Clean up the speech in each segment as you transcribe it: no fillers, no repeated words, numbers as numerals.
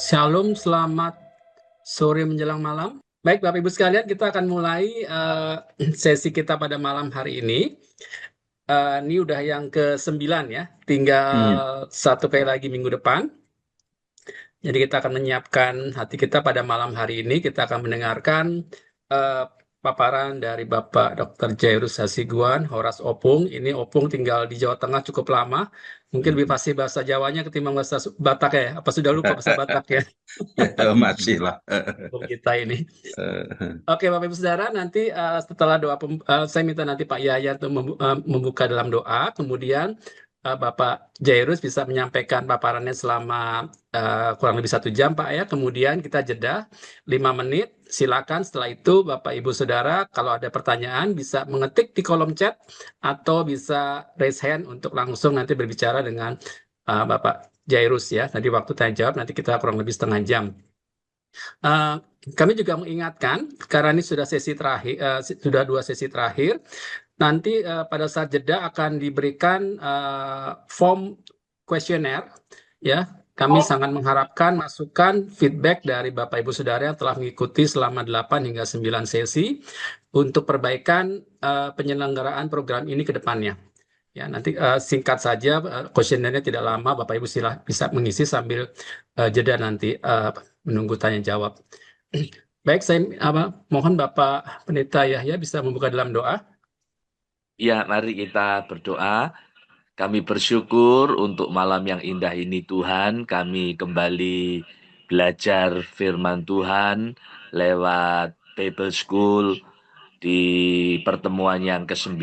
Shalom, selamat sore menjelang malam. Baik, Bapak Ibu sekalian, kita akan mulai sesi kita pada malam hari ini. Ini udah yang ke-9 ya, tinggal Hmm. satu kali lagi minggu depan. Jadi kita akan menyiapkan hati kita pada malam hari ini. Kita akan mendengarkan eh, paparan dari Bapak Dr. Jairus Hasiguan, Horas Opung. Ini Opung tinggal di Jawa Tengah cukup lama. Mungkin lebih fasih bahasa Jawanya ketimbang bahasa Batak ya. Apa sudah lupa bahasa Batak ya? Masih lah. Opung kita ini. Oke, Bapak Ibu Saudara, nanti setelah doa, saya minta nanti Pak Yahya untuk membuka dalam doa, kemudian Bapak Jairus bisa menyampaikan paparannya selama kurang lebih 1 jam, Pak ya. Kemudian kita jeda 5 menit. Silakan setelah itu Bapak Ibu Saudara, kalau ada pertanyaan bisa mengetik di kolom chat atau bisa raise hand untuk langsung nanti berbicara dengan Bapak Jairus ya. Nanti waktu tanya jawab nanti kita kurang lebih setengah jam. Eh, Kami juga mengingatkan karena ini sudah sesi terakhir, sudah 2 sesi terakhir. Nanti pada saat jeda akan diberikan form kuesioner, ya. Kami sangat mengharapkan masukan feedback dari Bapak Ibu Saudara yang telah mengikuti selama 8 hingga 9 sesi untuk perbaikan penyelenggaraan program ini ke depannya. Ya, nanti singkat saja, kuesionernya tidak lama, Bapak Ibu bisa mengisi sambil jeda nanti menunggu tanya jawab. Baik, saya mohon Bapak Pendeta Yahya bisa membuka dalam doa. Ya, mari kita berdoa. Kami bersyukur untuk malam yang indah ini Tuhan. Kami kembali belajar firman Tuhan lewat Bible School di pertemuan yang ke-9.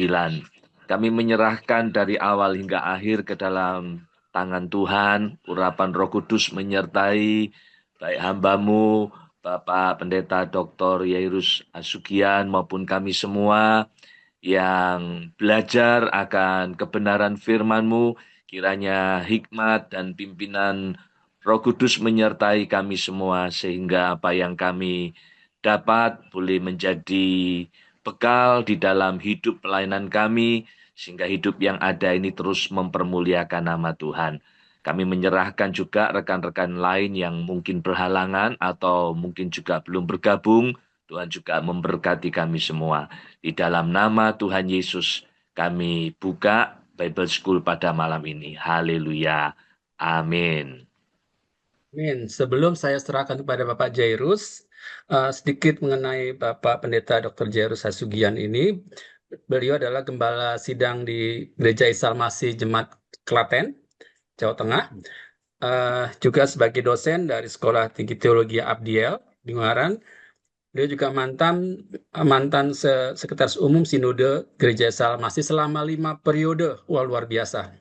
Kami menyerahkan dari awal hingga akhir ke dalam tangan Tuhan. Urapan Roh Kudus menyertai baik hamba-Mu, Bapak Pendeta Dr. Yairus Asugian maupun kami semua yang belajar akan kebenaran firman-Mu, kiranya hikmat dan pimpinan Roh Kudus menyertai kami semua, sehingga apa yang kami dapat boleh menjadi bekal di dalam hidup pelayanan kami, sehingga hidup yang ada ini terus mempermuliakan nama Tuhan. Kami menyerahkan juga rekan-rekan lain yang mungkin berhalangan atau mungkin juga belum bergabung. Tuhan juga memberkati kami semua. Di dalam nama Tuhan Yesus, kami buka Bible School pada malam ini. Haleluya. Amin. Amin. Sebelum saya serahkan kepada Bapak Jairus, sedikit mengenai Bapak Pendeta Dr. Jairus Hasugian ini. Beliau adalah gembala sidang di Gereja Isal Masih Jemaat Klaten, Jawa Tengah. Juga sebagai dosen dari Sekolah Tinggi Teologi Abdiel di Ungaran. Beliau juga mantan mantan sekretaris umum Sinode Gereja Isal Masih selama 5 periode. Wah, luar biasa.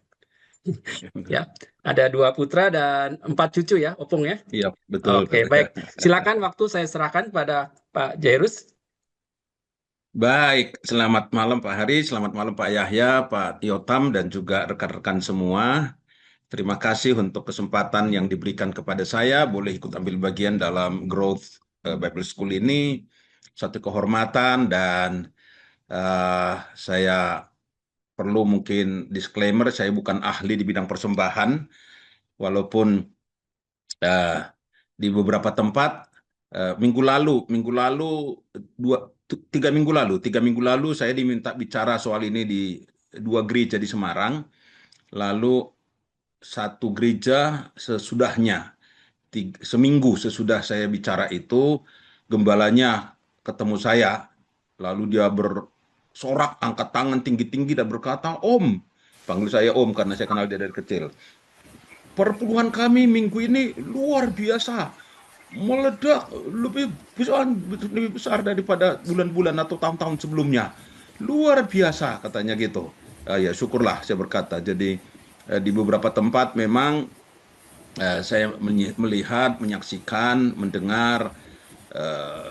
Ya, ada 2 putra dan 4 cucu ya, Opung ya. Iya, betul. Oke, baik. Silakan waktu saya serahkan pada Pak Jairus. Baik, selamat malam Pak Hari, selamat malam Pak Yahya, Pak Tiotam, dan juga rekan-rekan semua. Terima kasih untuk kesempatan yang diberikan kepada saya, boleh ikut ambil bagian dalam Growth Bible School ini. Satu kehormatan dan saya perlu mungkin disclaimer, saya bukan ahli di bidang persembahan, walaupun eh, di beberapa tempat minggu lalu 3 minggu lalu saya diminta bicara soal ini di 2 gereja di Semarang, lalu satu gereja sesudahnya seminggu sesudah saya bicara itu, gembalanya ketemu saya, lalu dia bersorak, angkat tangan tinggi-tinggi dan berkata, "Om," panggil saya Om karena saya kenal dia dari kecil, "perpuluhan kami minggu ini luar biasa, meledak lebih besar daripada bulan-bulan atau tahun-tahun sebelumnya. Luar biasa," katanya gitu. Ya syukurlah saya berkata. Jadi di beberapa tempat memang saya melihat, menyaksikan, mendengar,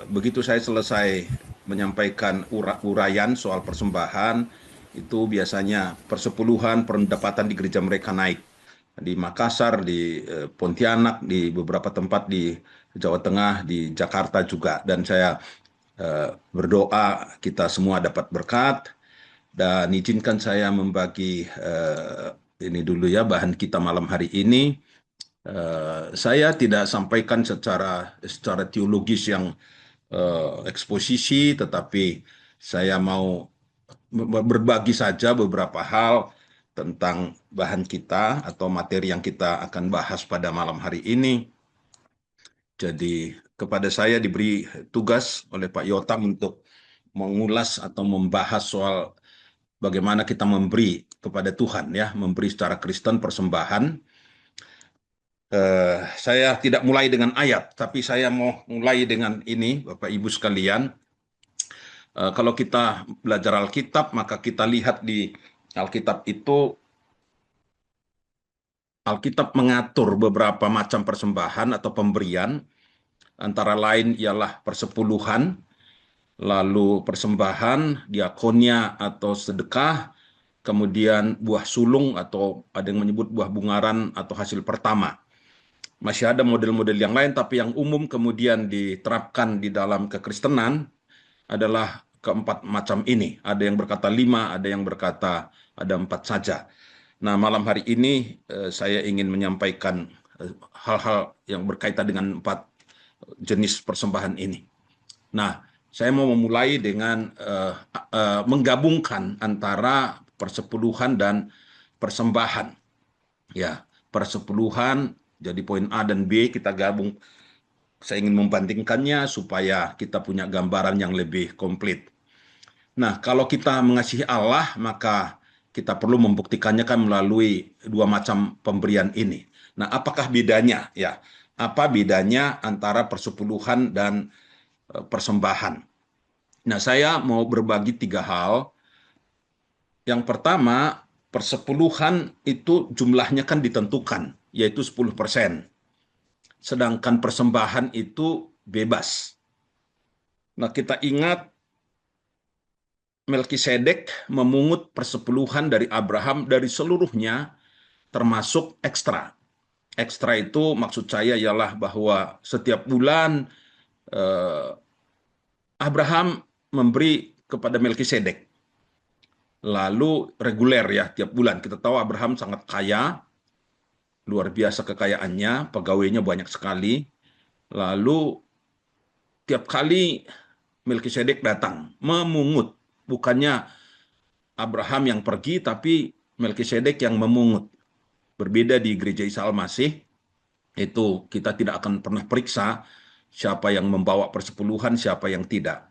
begitu saya selesai menyampaikan uraian soal persembahan, itu biasanya persepuluhan, pendapatan di gereja mereka naik. Di Makassar, di Pontianak, di beberapa tempat di Jawa Tengah, di Jakarta juga. Dan saya berdoa kita semua dapat berkat. Dan izinkan saya membagi ini dulu ya, bahan kita malam hari ini. Saya tidak sampaikan secara teologis yang eksposisi, tetapi saya mau berbagi saja beberapa hal tentang bahan kita atau materi yang kita akan bahas pada malam hari ini. Jadi kepada saya diberi tugas oleh Pak Yotam untuk mengulas atau membahas soal bagaimana kita memberi kepada Tuhan, ya, memberi secara Kristen persembahan. Saya tidak mulai dengan ayat, tapi saya mau mulai dengan ini, Bapak Ibu sekalian. Kalau kita belajar Alkitab, maka kita lihat di Alkitab itu, Alkitab mengatur beberapa macam persembahan atau pemberian, antara lain ialah persepuluhan, lalu persembahan, diakonia atau sedekah, kemudian buah sulung atau ada yang menyebut buah bungaran atau hasil pertama. Masih ada model-model yang lain, tapi yang umum kemudian diterapkan di dalam kekristenan adalah keempat macam ini. Ada yang berkata 5, ada yang berkata ada 4 saja. Nah, malam hari ini saya ingin menyampaikan hal-hal yang berkaitan dengan 4 jenis persembahan ini. Nah, saya mau memulai dengan menggabungkan antara persepuluhan dan persembahan. Ya, persepuluhan, jadi poin A dan B kita gabung. Saya ingin membandingkannya supaya kita punya gambaran yang lebih komplit. Nah, kalau kita mengasihi Allah, maka kita perlu membuktikannya kan melalui 2 macam pemberian ini. Nah, apakah bedanya? Ya, apa bedanya antara persepuluhan dan persembahan? Nah, saya mau berbagi 3 hal. Yang pertama, persepuluhan itu jumlahnya kan ditentukan, yaitu 10%. Sedangkan persembahan itu bebas. Nah, kita ingat Melkisedek memungut persepuluhan dari Abraham dari seluruhnya, termasuk ekstra. Ekstra itu maksud saya ialah bahwa setiap bulan Abraham memberi kepada Melkisedek. Lalu reguler, ya, tiap bulan. Kita tahu Abraham sangat kaya, luar biasa kekayaannya, pegawainya banyak sekali. Lalu tiap kali Melkisedek datang memungut, bukannya Abraham yang pergi, tapi Melkisedek yang memungut. Berbeda di gereja Isa Al-Masih, itu kita tidak akan pernah periksa siapa yang membawa persepuluhan, siapa yang tidak.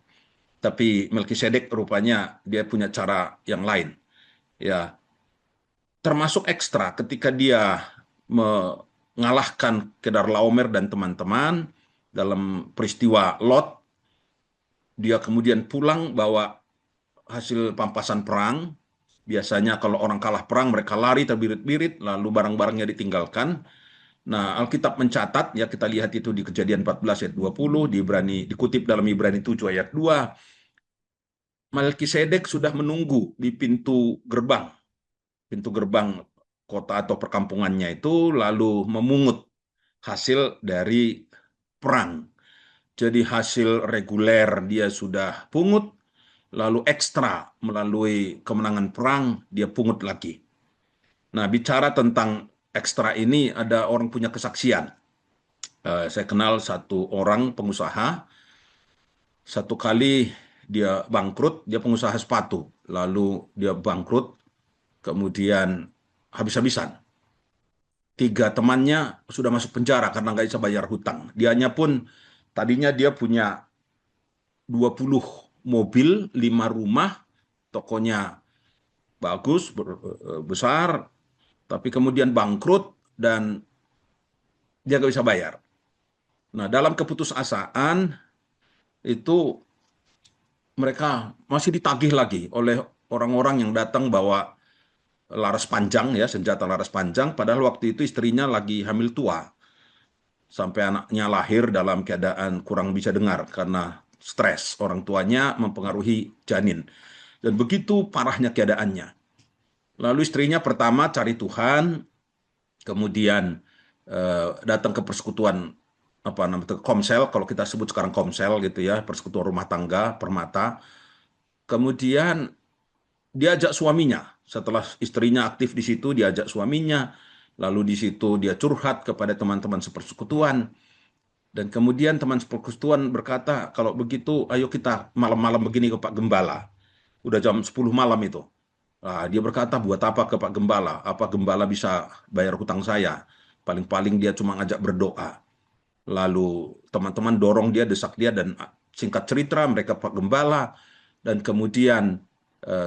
Tapi Melkisedek rupanya dia punya cara yang lain. Ya, termasuk ekstra ketika dia mengalahkan Kedorlaomer dan teman-teman dalam peristiwa Lot. Dia kemudian pulang bawa hasil pampasan perang. Biasanya kalau orang kalah perang mereka lari terbirit-birit, lalu barang-barangnya ditinggalkan. Nah, Alkitab mencatat, ya, kita lihat itu di Kejadian 14 ayat 20, dikutip dalam Ibrani 7 ayat 2. Melkisedek sudah menunggu di pintu gerbang kota atau perkampungannya itu, lalu memungut hasil dari perang. Jadi hasil reguler dia sudah pungut, lalu ekstra melalui kemenangan perang dia pungut lagi. Nah, bicara tentang ekstra ini, ada orang punya kesaksian. Saya kenal satu orang pengusaha, satu kali dia bangkrut, dia pengusaha sepatu, lalu dia bangkrut, kemudian habis-habisan. 3 temannya sudah masuk penjara karena nggak bisa bayar hutang. Dianya pun tadinya dia punya 20 mobil, 5 rumah, tokonya bagus, besar, tapi kemudian bangkrut dan dia nggak bisa bayar. Nah, dalam keputusasaan itu mereka masih ditagih lagi oleh orang-orang yang datang bawa laras panjang, ya, senjata laras panjang, padahal waktu itu istrinya lagi hamil tua. Sampai anaknya lahir dalam keadaan kurang bisa dengar karena stres. Orang tuanya mempengaruhi janin. Dan begitu parahnya keadaannya. Lalu istrinya pertama cari Tuhan, kemudian datang ke persekutuan Komsel, kalau kita sebut sekarang Komsel gitu ya, persekutuan rumah tangga Permata. Kemudian diajak suaminya, setelah istrinya aktif di situ, diajak suaminya, Lalu di situ dia curhat kepada teman-teman sepersekutuan. Dan kemudian teman sepersekutuan berkata, kalau begitu ayo kita malam-malam begini ke Pak Gembala. Udah jam 10 malam itu. Nah, dia berkata, buat apa ke Pak Gembala? Apa Gembala bisa bayar hutang saya? Paling-paling dia cuma ngajak berdoa. Lalu teman-teman dorong dia, desak dia, dan singkat cerita mereka Pak Gembala. Dan kemudian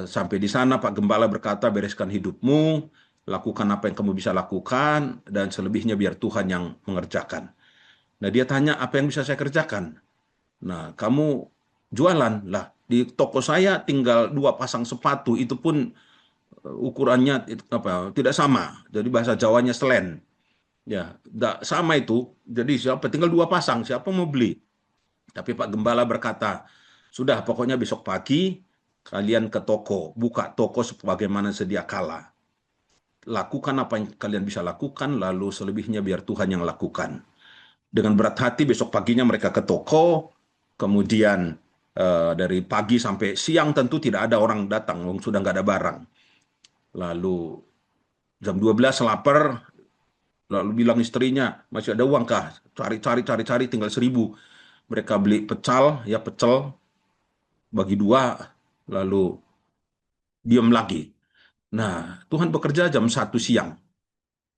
sampai di sana Pak Gembala berkata, bereskan hidupmu, lakukan apa yang kamu bisa lakukan, dan selebihnya biar Tuhan yang mengerjakan. Nah, dia tanya, apa yang bisa saya kerjakan? Nah, kamu jualan lah. Di toko saya tinggal 2 pasang sepatu, itu pun ukurannya tidak sama. Jadi bahasa Jawanya selen. Ya, tidak sama itu. Jadi siapa tinggal 2 pasang, siapa mau beli? Tapi Pak Gembala berkata, sudah pokoknya besok pagi kalian ke toko, buka toko sebagaimana sedia kala. Lakukan apa yang kalian bisa lakukan, lalu selebihnya biar Tuhan yang lakukan. Dengan berat hati besok paginya mereka ke toko, kemudian dari pagi sampai siang tentu tidak ada orang datang, sudah nggak ada barang. Lalu jam 12 lapar, lalu bilang istrinya, masih ada uang kah? Cari, tinggal 1.000. Mereka beli pecel, bagi 2, lalu diam lagi. Nah, Tuhan bekerja jam 1 siang.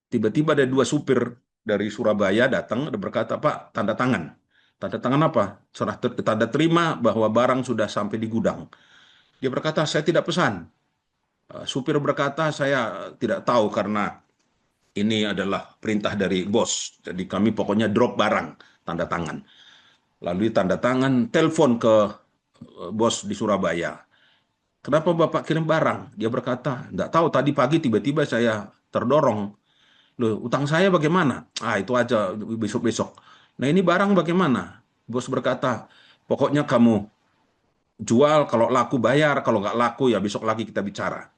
Tiba-tiba ada 2 supir dari Surabaya datang dan berkata, Pak, tanda tangan. Tanda tangan apa? Tanda terima bahwa barang sudah sampai di gudang. Dia berkata, saya tidak pesan. Supir berkata, saya tidak tahu karena ini adalah perintah dari bos. Jadi kami pokoknya drop barang, tanda tangan. Lalu tanda tangan, telepon ke bos di Surabaya. Kenapa Bapak kirim barang? Dia berkata, enggak tahu, tadi pagi tiba-tiba saya terdorong. Loh, utang saya bagaimana? Itu aja besok-besok. Nah, ini barang bagaimana? Bos berkata, pokoknya kamu jual, kalau laku bayar, kalau nggak laku ya besok lagi kita bicara.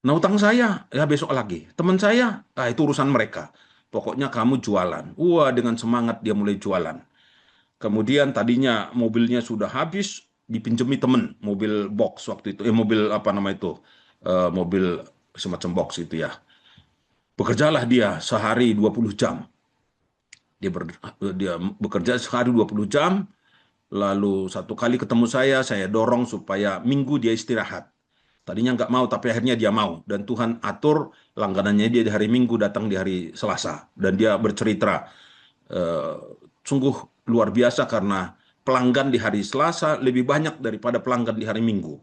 Nah, utang saya ya besok lagi. Teman saya, itu urusan mereka. Pokoknya kamu jualan. Wah, dengan semangat dia mulai jualan. Kemudian tadinya mobilnya sudah habis, dipinjemi temen, mobil box waktu itu, mobil apa nama itu, mobil semacam box itu ya. Bekerjalah dia sehari 20 jam. Dia bekerja sehari 20 jam, lalu satu kali ketemu saya dorong supaya minggu dia istirahat. Tadinya nggak mau, tapi akhirnya dia mau. Dan Tuhan atur langganannya dia di hari Minggu, datang di hari Selasa. Dan dia bercerita, eh, sungguh luar biasa karena pelanggan di hari Selasa lebih banyak daripada pelanggan di hari Minggu.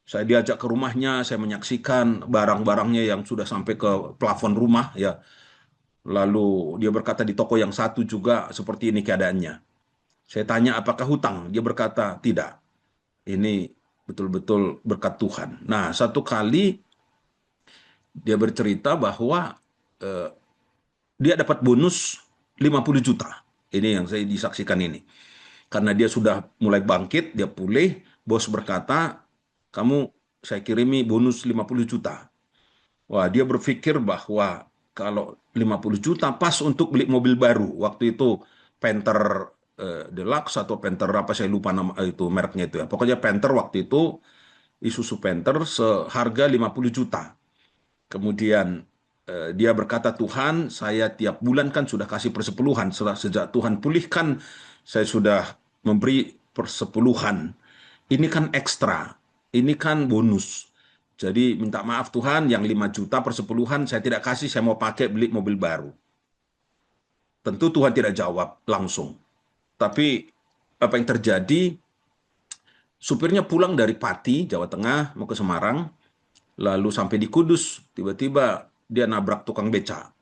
Saya diajak ke rumahnya, saya menyaksikan barang-barangnya yang sudah sampai ke plafon rumah, ya. Lalu dia berkata di toko yang satu juga seperti ini keadaannya. Saya tanya apakah hutang? Dia berkata tidak. Ini betul-betul berkat Tuhan. Nah, satu kali dia bercerita bahwa eh, dia dapat bonus 50 juta. Ini yang saya disaksikan ini. Karena dia sudah mulai bangkit, dia pulih, bos berkata, kamu saya kirimi bonus 50 juta. Wah, dia berpikir bahwa kalau 50 juta pas untuk beli mobil baru. Waktu itu Panther Deluxe atau Panther apa saya lupa nama itu mereknya itu ya. Pokoknya Panther waktu itu Isuzu Panther seharga 50 juta. Kemudian dia berkata, Tuhan, saya tiap bulan kan sudah kasih persepuluhan. Sejak Tuhan pulihkan, saya sudah memberi persepuluhan. Ini kan ekstra, ini kan bonus. Jadi minta maaf Tuhan, yang 5 juta persepuluhan saya tidak kasih, saya mau pakai beli mobil baru. Tentu Tuhan tidak jawab langsung. Tapi apa yang terjadi, supirnya pulang dari Pati, Jawa Tengah, mau ke Semarang, lalu sampai di Kudus, tiba-tiba dia nabrak tukang beca.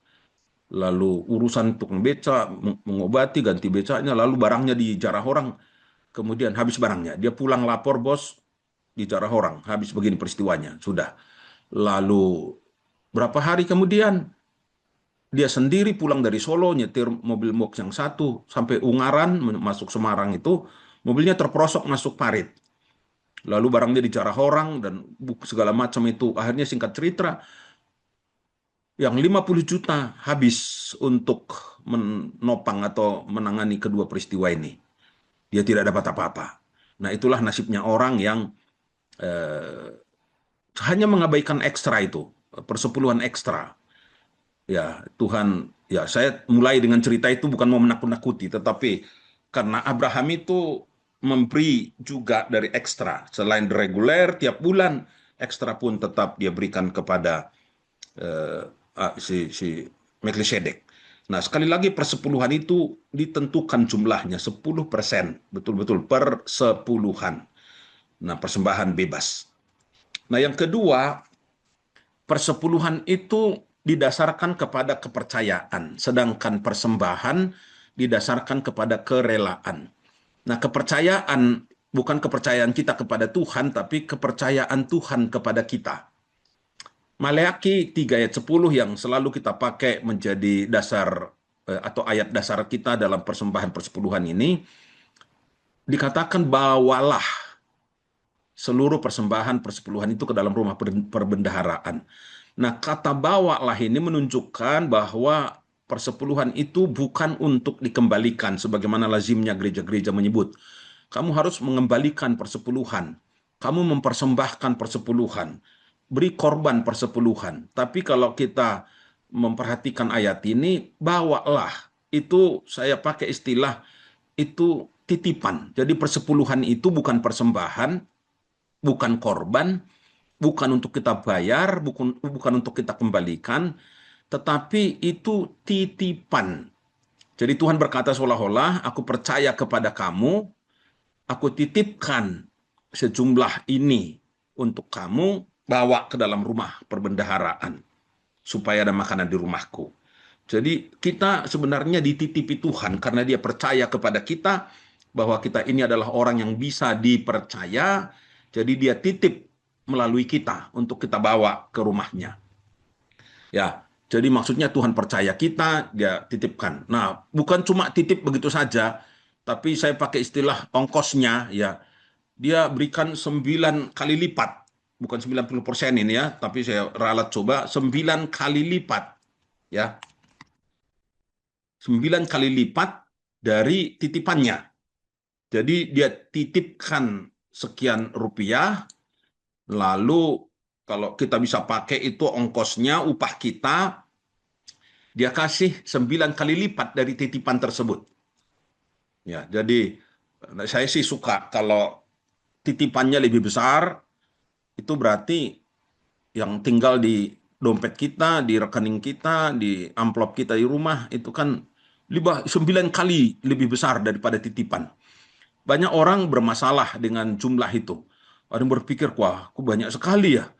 Lalu urusan tukang beca, mengobati, ganti becanya, lalu barangnya dijarah orang, kemudian habis barangnya. Dia pulang lapor, bos, dijarah orang, habis begini peristiwanya, sudah. Lalu berapa hari kemudian, dia sendiri pulang dari Solo, nyetir mobil box yang satu, sampai Ungaran, masuk Semarang itu, mobilnya terperosok masuk parit. Lalu barangnya dijarah orang, dan segala macam itu. Akhirnya singkat cerita, yang 50 juta habis untuk menopang atau menangani kedua peristiwa ini. Dia tidak dapat apa-apa. Nah, itulah nasibnya orang yang hanya mengabaikan ekstra itu, persepuluhan ekstra. Ya, Tuhan, ya saya mulai dengan cerita itu bukan mau menakut-nakuti, tetapi karena Abraham itu memberi juga dari ekstra, selain reguler tiap bulan, ekstra pun tetap dia berikan kepada si Melkisedek. Nah, sekali lagi persepuluhan itu ditentukan jumlahnya 10%, betul-betul persepuluhan. Nah, persembahan bebas. Nah, yang kedua, persepuluhan itu didasarkan kepada kepercayaan, sedangkan persembahan didasarkan kepada kerelaan. Nah, kepercayaan bukan kepercayaan kita kepada Tuhan, tapi kepercayaan Tuhan kepada kita. Maleakhi 3 ayat 10 yang selalu kita pakai menjadi dasar atau ayat dasar kita dalam persembahan persepuluhan ini, dikatakan bawalah seluruh persembahan persepuluhan itu ke dalam rumah perbendaharaan. Nah, kata bawalah ini menunjukkan bahwa persepuluhan itu bukan untuk dikembalikan sebagaimana lazimnya gereja-gereja menyebut. Kamu harus mengembalikan persepuluhan. Kamu mempersembahkan persepuluhan. Beri korban persepuluhan. Tapi kalau kita memperhatikan ayat ini, bawalah. Itu saya pakai istilah, itu titipan. Jadi persepuluhan itu bukan persembahan, bukan korban, bukan untuk kita bayar, bukan untuk kita kembalikan, tetapi itu titipan. Jadi Tuhan berkata seolah-olah, aku percaya kepada kamu, aku titipkan sejumlah ini untuk kamu, bawa ke dalam rumah perbendaharaan, supaya ada makanan di rumahku. Jadi kita sebenarnya dititipi Tuhan, karena dia percaya kepada kita, bahwa kita ini adalah orang yang bisa dipercaya, jadi dia titip melalui kita untuk kita bawa ke rumahnya. Ya, jadi maksudnya Tuhan percaya kita, dia titipkan. Nah, bukan cuma titip begitu saja, tapi saya pakai istilah ongkosnya, ya. Dia berikan 9 kali lipat. Bukan 90% ini ya, tapi saya ralat coba 9 kali lipat. Ya, 9 kali lipat dari titipannya. Jadi dia titipkan sekian rupiah, lalu kalau kita bisa pakai itu ongkosnya, upah kita, dia kasih 9 kali lipat dari titipan tersebut. Ya, jadi saya sih suka kalau titipannya lebih besar, itu berarti yang tinggal di dompet kita, di rekening kita, di amplop kita di rumah, itu kan 9 kali lebih besar daripada titipan. Banyak orang bermasalah dengan jumlah itu. Ada yang berpikir, wah, kok banyak sekali ya.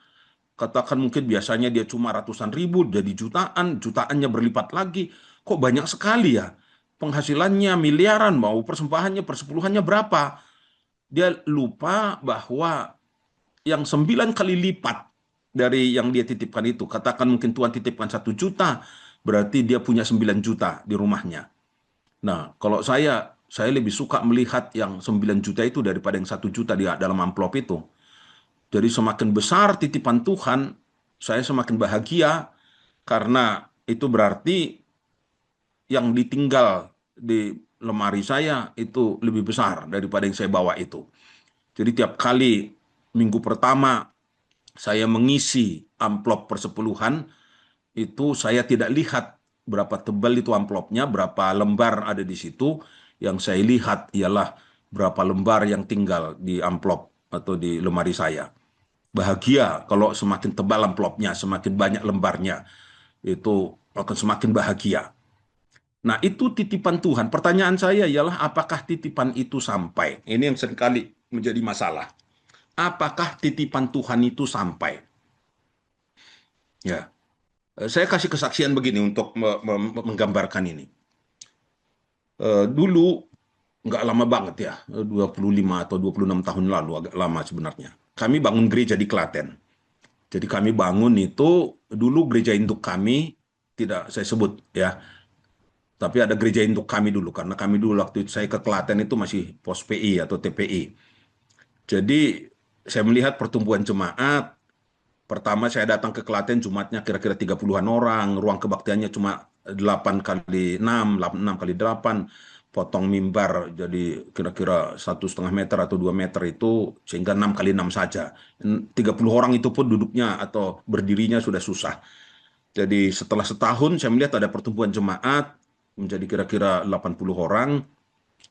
Katakan mungkin biasanya dia cuma ratusan ribu, jadi jutaan, jutaannya berlipat lagi. Kok banyak sekali ya. Penghasilannya miliaran, mau persembahannya, persepuluhannya berapa. Dia lupa bahwa yang 9 kali lipat dari yang dia titipkan itu. Katakan mungkin Tuhan titipkan 1 juta, berarti dia punya 9 juta di rumahnya. Nah, kalau saya lebih suka melihat yang 9 juta itu daripada yang 1 juta di dalam amplop itu. Jadi semakin besar titipan Tuhan, saya semakin bahagia, karena itu berarti yang ditinggal di lemari saya itu lebih besar daripada yang saya bawa itu. Jadi tiap kali minggu pertama saya mengisi amplop persepuluhan, itu saya tidak lihat berapa tebal itu amplopnya, berapa lembar ada di situ. Yang saya lihat ialah berapa lembar yang tinggal di amplop atau di lemari saya. Bahagia kalau semakin tebal amplopnya, semakin banyak lembarnya, itu akan semakin bahagia. Nah, itu titipan Tuhan. Pertanyaan saya ialah, apakah titipan itu sampai? Ini yang seringkali menjadi masalah. Apakah titipan Tuhan itu sampai? Ya, saya kasih kesaksian begini untuk menggambarkan ini. Dulu, nggak lama banget ya, 25 atau 26 tahun lalu, agak lama sebenarnya. Kami bangun gereja di Klaten. Jadi kami bangun itu, dulu gereja induk kami, tidak saya sebut ya, tapi ada gereja induk kami dulu, karena kami dulu waktu saya ke Klaten itu masih pos PI atau TPI. Jadi saya melihat pertumbuhan jemaat. Pertama saya datang ke Klaten, Jumatnya kira-kira 30-an orang, ruang kebaktiannya cuma 8 kali 6, 6 kali 8, potong mimbar jadi kira-kira 1,5 meter atau 2 meter itu, sehingga 6 kali 6 saja. 30 orang itu pun duduknya atau berdirinya sudah susah. Jadi setelah setahun saya melihat ada pertumbuhan jemaat menjadi kira-kira 80 orang.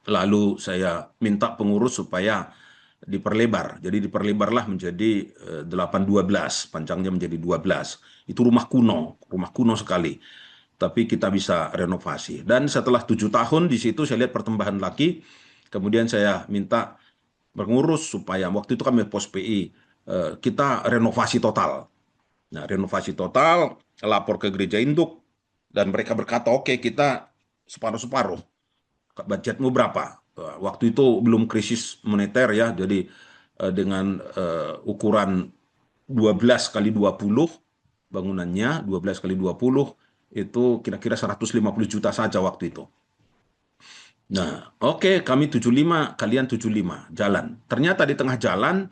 Lalu saya minta pengurus supaya diperlebar. Jadi diperlebarlah menjadi 8-12, panjangnya menjadi 12. Itu rumah kuno sekali. Tapi kita bisa renovasi. Dan setelah 7 tahun di situ saya lihat pertambahan lagi. Kemudian saya minta pengurus supaya waktu itu kami pos PI, kita renovasi total. Nah, renovasi total, lapor ke gereja induk, dan mereka berkata, oke, kita separuh-separuh. Budgetmu berapa? Waktu itu belum krisis moneter ya, jadi dengan ukuran 12 kali 20 bangunannya, 12 kali 20 itu kira-kira 150 juta saja waktu itu. Nah, oke, kami 75, kalian 75, jalan. Ternyata di tengah jalan,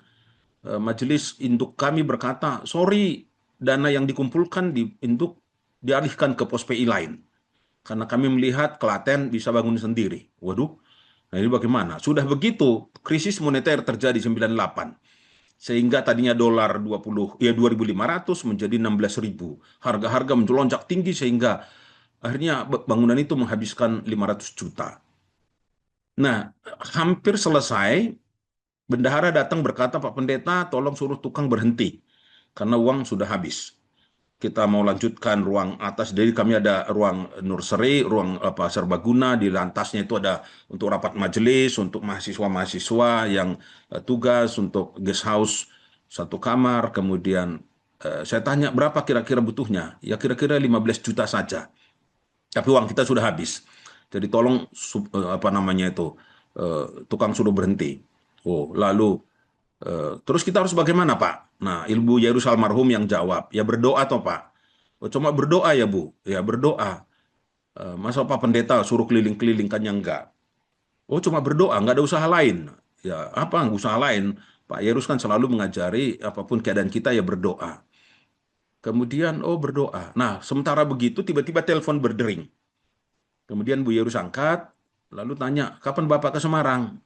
majelis induk kami berkata, sorry, dana yang dikumpulkan di induk dialihkan ke pos PI lain. Karena kami melihat Klaten bisa bangun sendiri. Waduh, nah ini bagaimana? Sudah begitu, krisis moneter terjadi 98. Sehingga tadinya dolar 2.500 menjadi 16.000. Harga-harga melonjak tinggi sehingga akhirnya bangunan itu menghabiskan 500 juta. Nah, hampir selesai, bendahara datang berkata, Pak Pendeta, tolong suruh tukang berhenti. Karena uang sudah habis. Kita mau lanjutkan ruang atas, jadi kami ada ruang nursery, ruang serbaguna, di lantasnya itu ada untuk rapat majelis, untuk mahasiswa-mahasiswa yang tugas, untuk guest house 1 kamar, kemudian saya tanya berapa kira-kira butuhnya, ya kira-kira 15 juta saja, tapi uang kita sudah habis, jadi tolong tukang suruh berhenti. Oh, lalu terus kita harus bagaimana, Pak? Nah, Ibu Yairus almarhum yang jawab, ya berdoa toh, Pak. Oh, cuma berdoa ya, Bu? Ya berdoa. Masa Pak Pendeta suruh keliling-keliling, kan yang enggak? Oh, cuma berdoa, nggak ada usaha lain. Ya, apa usaha lain? Pak Yairus kan selalu mengajari apapun keadaan kita ya berdoa. Kemudian, oh berdoa. Nah, sementara begitu tiba-tiba telepon berdering. Kemudian Bu Yairus angkat, lalu tanya, kapan Bapak ke Semarang?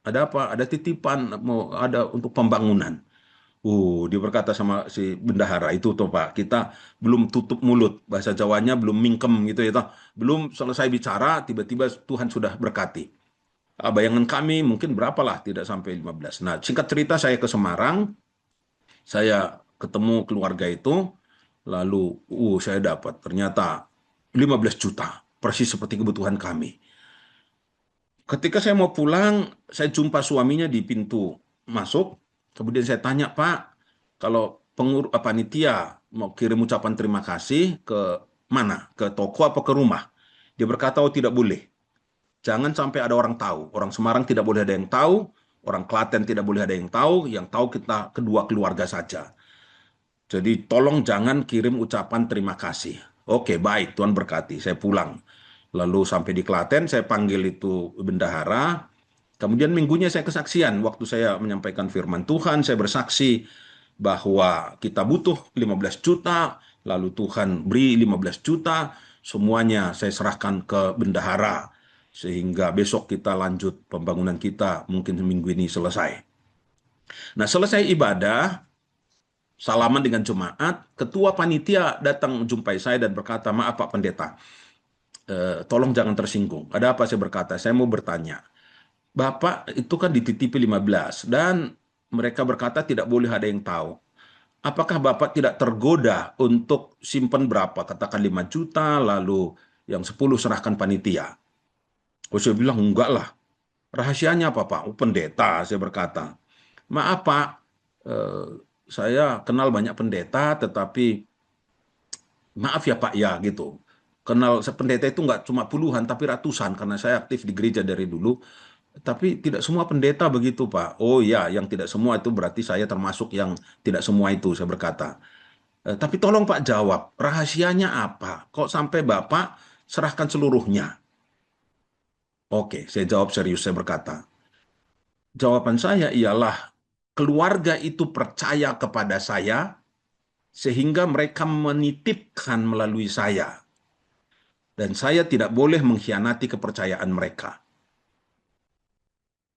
Ada apa? Ada titipan, mau ada untuk pembangunan. Dia berkata sama si bendahara itu tuh Pak, kita belum tutup mulut, bahasa Jawanya belum mingkem gitu ya toh. Belum selesai bicara, tiba-tiba Tuhan sudah berkati. Bayangan kami mungkin berapalah, tidak sampai 15. Nah, singkat cerita saya ke Semarang, saya ketemu keluarga itu, lalu saya dapat ternyata 15 juta, persis seperti kebutuhan kami. Ketika saya mau pulang, saya jumpa suaminya di pintu masuk. Kemudian saya tanya, Pak, kalau panitia mau kirim ucapan terima kasih ke mana? Ke toko apa ke rumah? Dia berkata, oh tidak boleh. Jangan sampai ada orang tahu. Orang Semarang tidak boleh ada yang tahu. Orang Klaten tidak boleh ada yang tahu. Yang tahu kita kedua keluarga saja. Jadi tolong jangan kirim ucapan terima kasih. Oke, baik, Tuhan berkati. Saya pulang. Lalu sampai di Klaten, saya panggil itu bendahara. Kemudian minggunya saya kesaksian. Waktu saya menyampaikan firman Tuhan, saya bersaksi bahwa kita butuh 15 juta, lalu Tuhan beri 15 juta, semuanya saya serahkan ke bendahara. Sehingga besok kita lanjut pembangunan kita, mungkin minggu ini selesai. Nah, selesai ibadah, salaman dengan jemaat, ketua panitia datang menjumpai saya dan berkata, maaf Pak Pendeta, tolong jangan tersinggung. Ada apa? Saya berkata, saya mau bertanya. Bapak itu kan dititipi 15 dan mereka berkata tidak boleh ada yang tahu. Apakah Bapak tidak tergoda untuk simpan berapa? Katakan 5 juta, lalu yang 10 serahkan panitia. Oh, saya bilang, enggak lah. Rahasianya apa, Pak? Oh, pendeta, saya berkata. Maaf, Pak. Saya kenal banyak pendeta, tetapi maaf ya Pak ya gitu. Kenal pendeta itu nggak cuma puluhan tapi ratusan karena saya aktif di gereja dari dulu. Tapi tidak semua pendeta begitu Pak. Oh ya, yang tidak semua itu berarti saya termasuk yang tidak semua itu, saya berkata. Tapi tolong Pak jawab, rahasianya apa? Kok sampai Bapak serahkan seluruhnya? Oke, saya jawab serius, saya berkata. Jawaban saya ialah keluarga itu percaya kepada saya sehingga mereka menitipkan melalui saya. Dan saya tidak boleh mengkhianati kepercayaan mereka.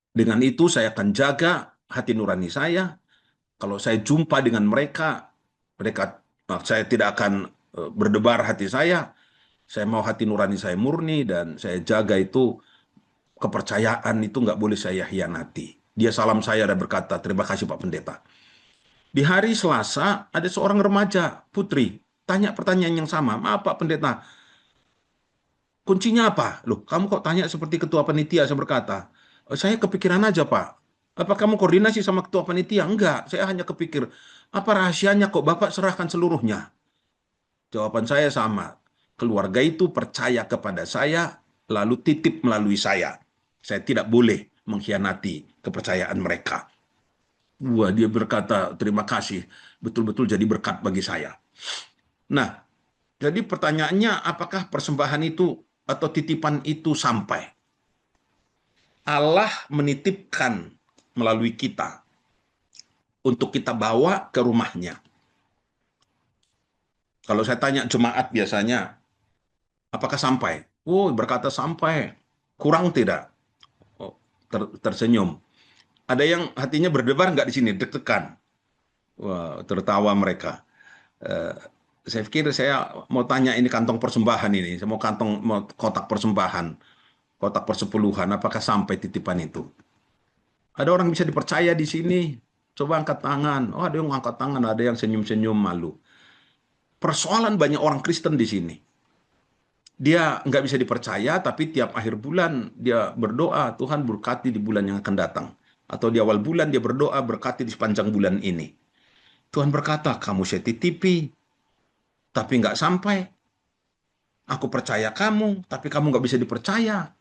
Dengan itu saya akan jaga hati nurani saya. Kalau saya jumpa dengan mereka saya tidak akan berdebar hati saya mau hati nurani saya murni, dan saya jaga itu, kepercayaan itu nggak boleh saya hianati. Dia salam saya dan berkata, terima kasih Pak Pendeta. Di hari Selasa, ada seorang remaja, putri, tanya pertanyaan yang sama. Maaf Pak Pendeta, kuncinya apa? Loh, kamu kok tanya seperti ketua panitia? Saya berkata, saya kepikiran aja Pak. Apa kamu koordinasi sama ketua panitia? Enggak, saya hanya kepikir, apa rahasianya kok Bapak serahkan seluruhnya? Jawaban saya sama. Keluarga itu percaya kepada saya, lalu titip melalui saya. Saya tidak boleh mengkhianati kepercayaan mereka. Wah, dia berkata, terima kasih. Betul-betul jadi berkat bagi saya. Nah, jadi pertanyaannya, apakah persembahan itu atau titipan itu sampai? Allah menitipkan melalui kita untuk kita bawa ke rumahnya. Kalau saya tanya jemaat biasanya, apakah sampai? Oh, berkata sampai. Kurang tidak? Oh, tersenyum. Ada yang hatinya berdebar nggak di sini, deg-degan. Wah, tertawa mereka. Eh, saya pikir saya mau tanya ini kantong persembahan ini. Saya mau kotak persembahan, kotak persepuluhan. Apakah sampai titipan itu? Ada orang bisa dipercaya di sini. Coba angkat tangan. Oh, ada yang angkat tangan, ada yang senyum-senyum malu. Persoalan banyak orang Kristen di sini. Dia nggak bisa dipercaya, tapi tiap akhir bulan dia berdoa, Tuhan berkati di bulan yang akan datang. Atau di awal bulan dia berdoa, berkati di sepanjang bulan ini. Tuhan berkata, kamu saya titipi, tapi nggak sampai. Aku percaya kamu, tapi kamu nggak bisa dipercaya.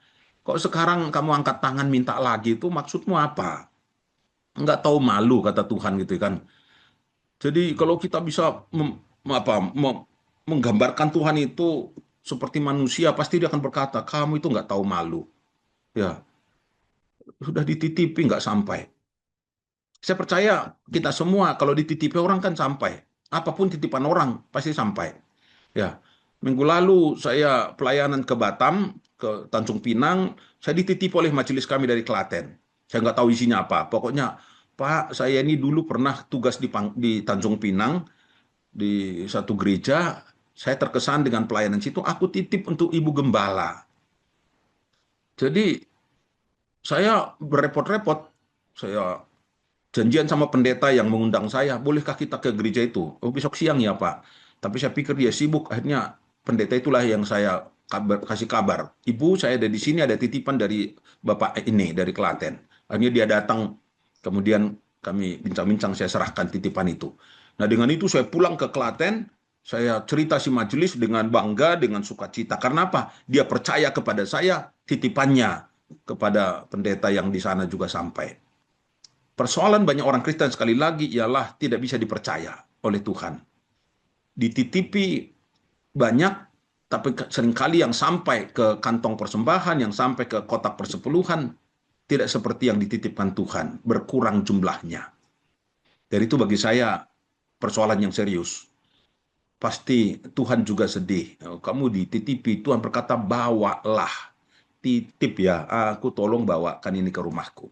Kok sekarang kamu angkat tangan minta lagi, itu maksudmu apa? Nggak tahu malu, kata Tuhan gitu kan. Jadi kalau kita bisa menggambarkan Tuhan itu seperti manusia, pasti dia akan berkata, kamu itu nggak tahu malu. Ya, sudah dititipi nggak sampai. Saya percaya kita semua kalau dititipi orang kan sampai. Apapun titipan orang pasti sampai. Ya, minggu lalu saya pelayanan ke Batam, ke Tanjung Pinang, saya dititipi oleh majelis kami dari Klaten. Saya nggak tahu isinya apa. Pokoknya, Pak, saya ini dulu pernah tugas di Tanjung Pinang, di satu gereja. Saya terkesan dengan pelayanan situ. Aku titip untuk Ibu Gembala. Jadi saya berrepot-repot. Saya janjian sama pendeta yang mengundang saya, bolehkah kita ke gereja itu? Oh, besok siang ya Pak. Tapi saya pikir dia sibuk, akhirnya pendeta itulah yang saya kasih kabar. Ibu, saya ada di sini, ada titipan dari Bapak ini, dari Klaten. Akhirnya dia datang, kemudian kami bincang-bincang, saya serahkan titipan itu. Nah, dengan itu saya pulang ke Klaten, saya cerita si majelis dengan bangga, dengan sukacita. Karena apa? Dia percaya kepada saya, titipannya kepada pendeta yang di sana juga sampai. Persoalan banyak orang Kristen sekali lagi ialah tidak bisa dipercaya oleh Tuhan. Dititipi banyak, tapi seringkali yang sampai ke kantong persembahan, yang sampai ke kotak persepuluhan, tidak seperti yang dititipkan Tuhan, berkurang jumlahnya. Dari itu bagi saya persoalan yang serius. Pasti Tuhan juga sedih. Kamu dititipi, Tuhan berkata, bawalah. Titip ya, aku tolong bawakan ini ke rumahku.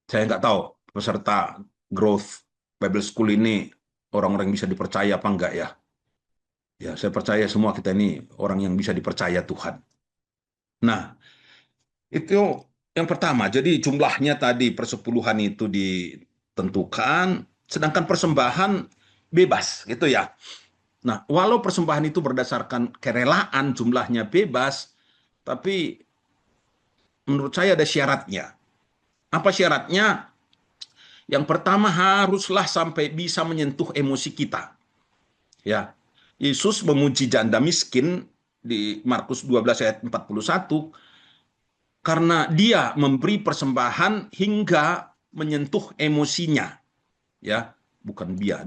Saya nggak tahu peserta Growth Bible School ini orang-orang yang bisa dipercaya apa enggak ya. Ya, saya percaya semua kita ini orang yang bisa dipercaya Tuhan. Nah, itu yang pertama. Jadi jumlahnya tadi persepuluhan itu ditentukan, sedangkan persembahan bebas, gitu ya. Nah, walau persembahan itu berdasarkan kerelaan, jumlahnya bebas, tapi menurut saya ada syaratnya. Apa syaratnya? Yang pertama, haruslah sampai bisa menyentuh emosi kita. Ya, Yesus memuji janda miskin di Markus 12 ayat 41 karena dia memberi persembahan hingga menyentuh emosinya. Ya, bukan dia.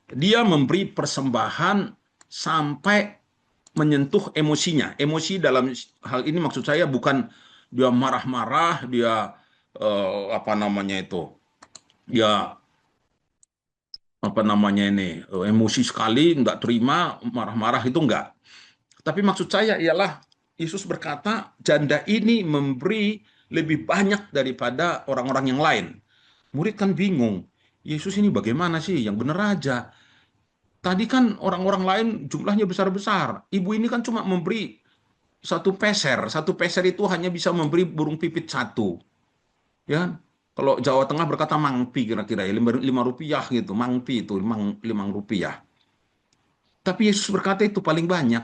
Dia memberi persembahan sampai menyentuh emosinya. Emosi dalam hal ini maksud saya bukan dia marah-marah, dia ya emosi sekali, nggak terima, marah-marah, itu enggak. Tapi maksud saya ialah Yesus berkata janda ini memberi lebih banyak daripada orang-orang yang lain. Murid kan bingung, Yesus ini bagaimana sih? Yang benar aja. tadi kan orang-orang lain jumlahnya besar-besar. Ibu ini kan cuma memberi satu peser. Satu peser itu hanya bisa memberi burung pipit satu. Ya, kalau Jawa Tengah berkata mangpi kira-kira ya, 5 rupiah gitu. Mangpi itu 5 rupiah. Tapi Yesus berkata itu paling banyak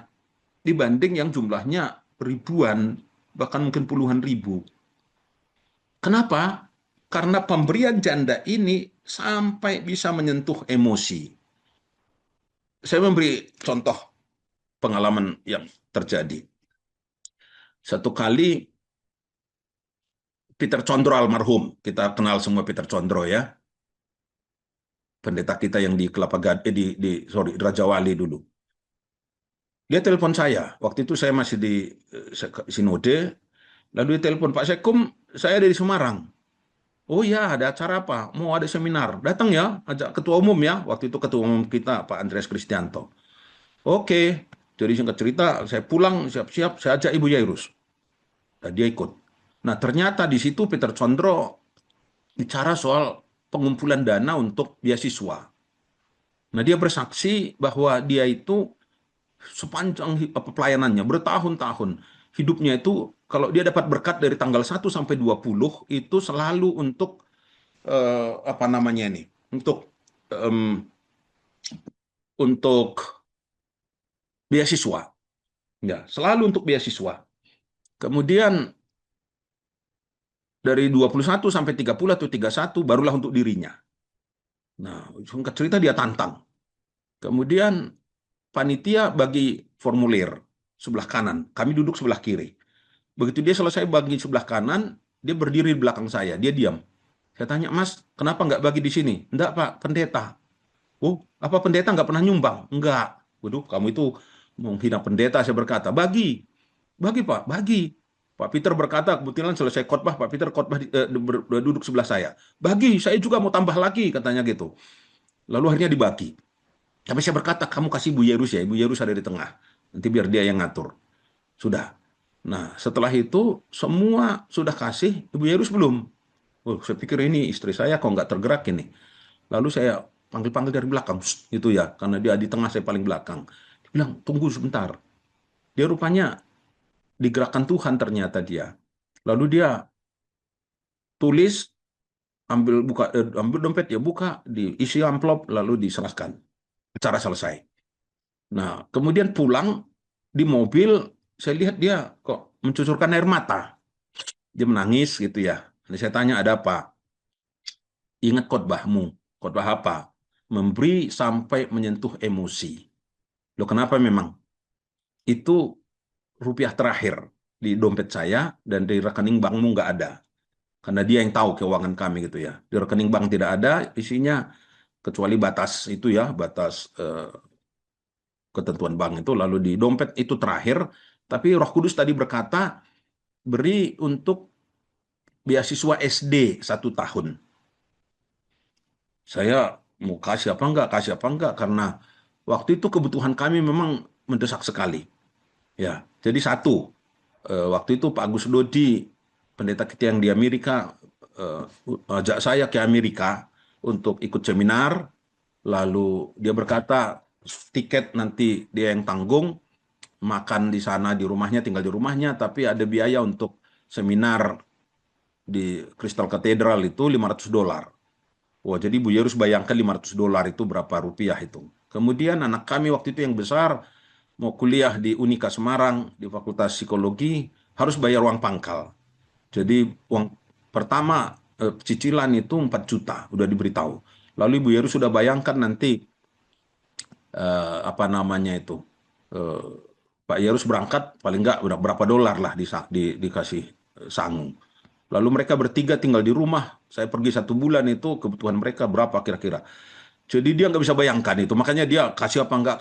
dibanding yang jumlahnya ribuan, bahkan mungkin puluhan ribu. Kenapa? Karena pemberian janda ini sampai bisa menyentuh emosi. Saya memberi contoh pengalaman yang terjadi. Satu kali Peter Condro almarhum, kita kenal semua Peter Condro ya, pendeta kita yang di Kelapa Gading, Raja Wali dulu. Dia telepon saya, waktu itu saya masih di sinode, lalu dia telepon, Pak Sekum, saya ada di Semarang. Oh ya, ada acara apa? Mau ada seminar. Datang ya, ajak ketua umum ya. Waktu itu ketua umum kita, Pak Andreas Kristianto. Oke, jadi singkat cerita, saya pulang, siap-siap, saya ajak Ibu Yairus. Dan dia ikut. Nah, ternyata di situ Peter Condro bicara soal pengumpulan dana untuk beasiswa. Nah, dia bersaksi bahwa dia itu sepanjang pelayanannya, bertahun-tahun, hidupnya itu, kalau dia dapat berkat dari tanggal 1 sampai 20, itu selalu untuk, apa namanya ini, untuk beasiswa. Ya, selalu untuk beasiswa. Kemudian dari 21 sampai 30 atau 31 barulah untuk dirinya. Nah, singkat cerita dia tantang. Kemudian panitia bagi formulir sebelah kanan, kami duduk sebelah kiri. Begitu dia selesai bagi sebelah kanan, dia berdiri di belakang saya, dia diam. Saya tanya, Mas, kenapa nggak bagi di sini? Enggak, Pak, pendeta. Oh, apa pendeta nggak pernah nyumbang? Enggak. Waduh, kamu itu menghina pendeta, saya berkata. Bagi, Pak, bagi. Pak Peter berkata, kebetulan selesai khotbah, Pak Peter khotbah duduk sebelah saya. Bagi, saya juga mau tambah lagi, katanya gitu. Lalu akhirnya dibagi. Tapi saya berkata, kamu kasih Ibu Yairus ya, Ibu Yairus ada di tengah. Nanti biar dia yang ngatur. Sudah. Nah, setelah itu semua sudah kasih, Ibu Yairus belum. Oh, saya pikir ini istri saya kok nggak tergerak ini. Lalu saya panggil-panggil dari belakang, gitu ya, karena dia di tengah, saya paling belakang. Dia bilang, tunggu sebentar. Dia rupanya digerakkan Tuhan ternyata dia. Lalu dia tulis, ambil dompet, ya buka, diisi amplop, lalu diserahkan. Acara selesai. Nah, kemudian pulang di mobil, saya lihat dia kok mencucurkan air mata. Dia menangis gitu ya. Nah, saya tanya, ada apa? Ingat khotbahmu. Khotbah apa? Memberi sampai menyentuh emosi. Loh, kenapa memang? Itu rupiah terakhir di dompet saya dan di rekening bankmu nggak ada. Karena dia yang tahu keuangan kami gitu ya. Di rekening bank tidak ada isinya kecuali batas itu ya, batas ketentuan bank itu. Lalu di dompet itu terakhir. Tapi Roh Kudus tadi berkata, beri untuk beasiswa SD 1 tahun. Saya mau kasih apa enggak, karena waktu itu kebutuhan kami memang mendesak sekali. Ya, jadi satu, waktu itu Pak Agus Dodi, pendeta kita yang di Amerika, ajak saya ke Amerika untuk ikut seminar, lalu dia berkata, tiket nanti dia yang tanggung, makan di sana di rumahnya, tinggal di rumahnya, tapi ada biaya untuk seminar di Crystal Cathedral itu $500. Wah, jadi Bu Yerus bayangkan $500 itu berapa rupiah itu. Kemudian anak kami waktu itu yang besar mau kuliah di Unika Semarang di Fakultas Psikologi harus bayar uang pangkal. Jadi uang pertama cicilan itu 4 juta udah diberitahu. Lalu Ibu Yerus sudah bayangkan nanti apa namanya itu, Pak Yerus berangkat paling nggak udah berapa dolar lah dikasih sangu. Lalu mereka bertiga tinggal di rumah. Saya pergi 1 bulan itu kebutuhan mereka berapa kira-kira. Jadi dia nggak bisa bayangkan itu. Makanya dia kasih apa enggak,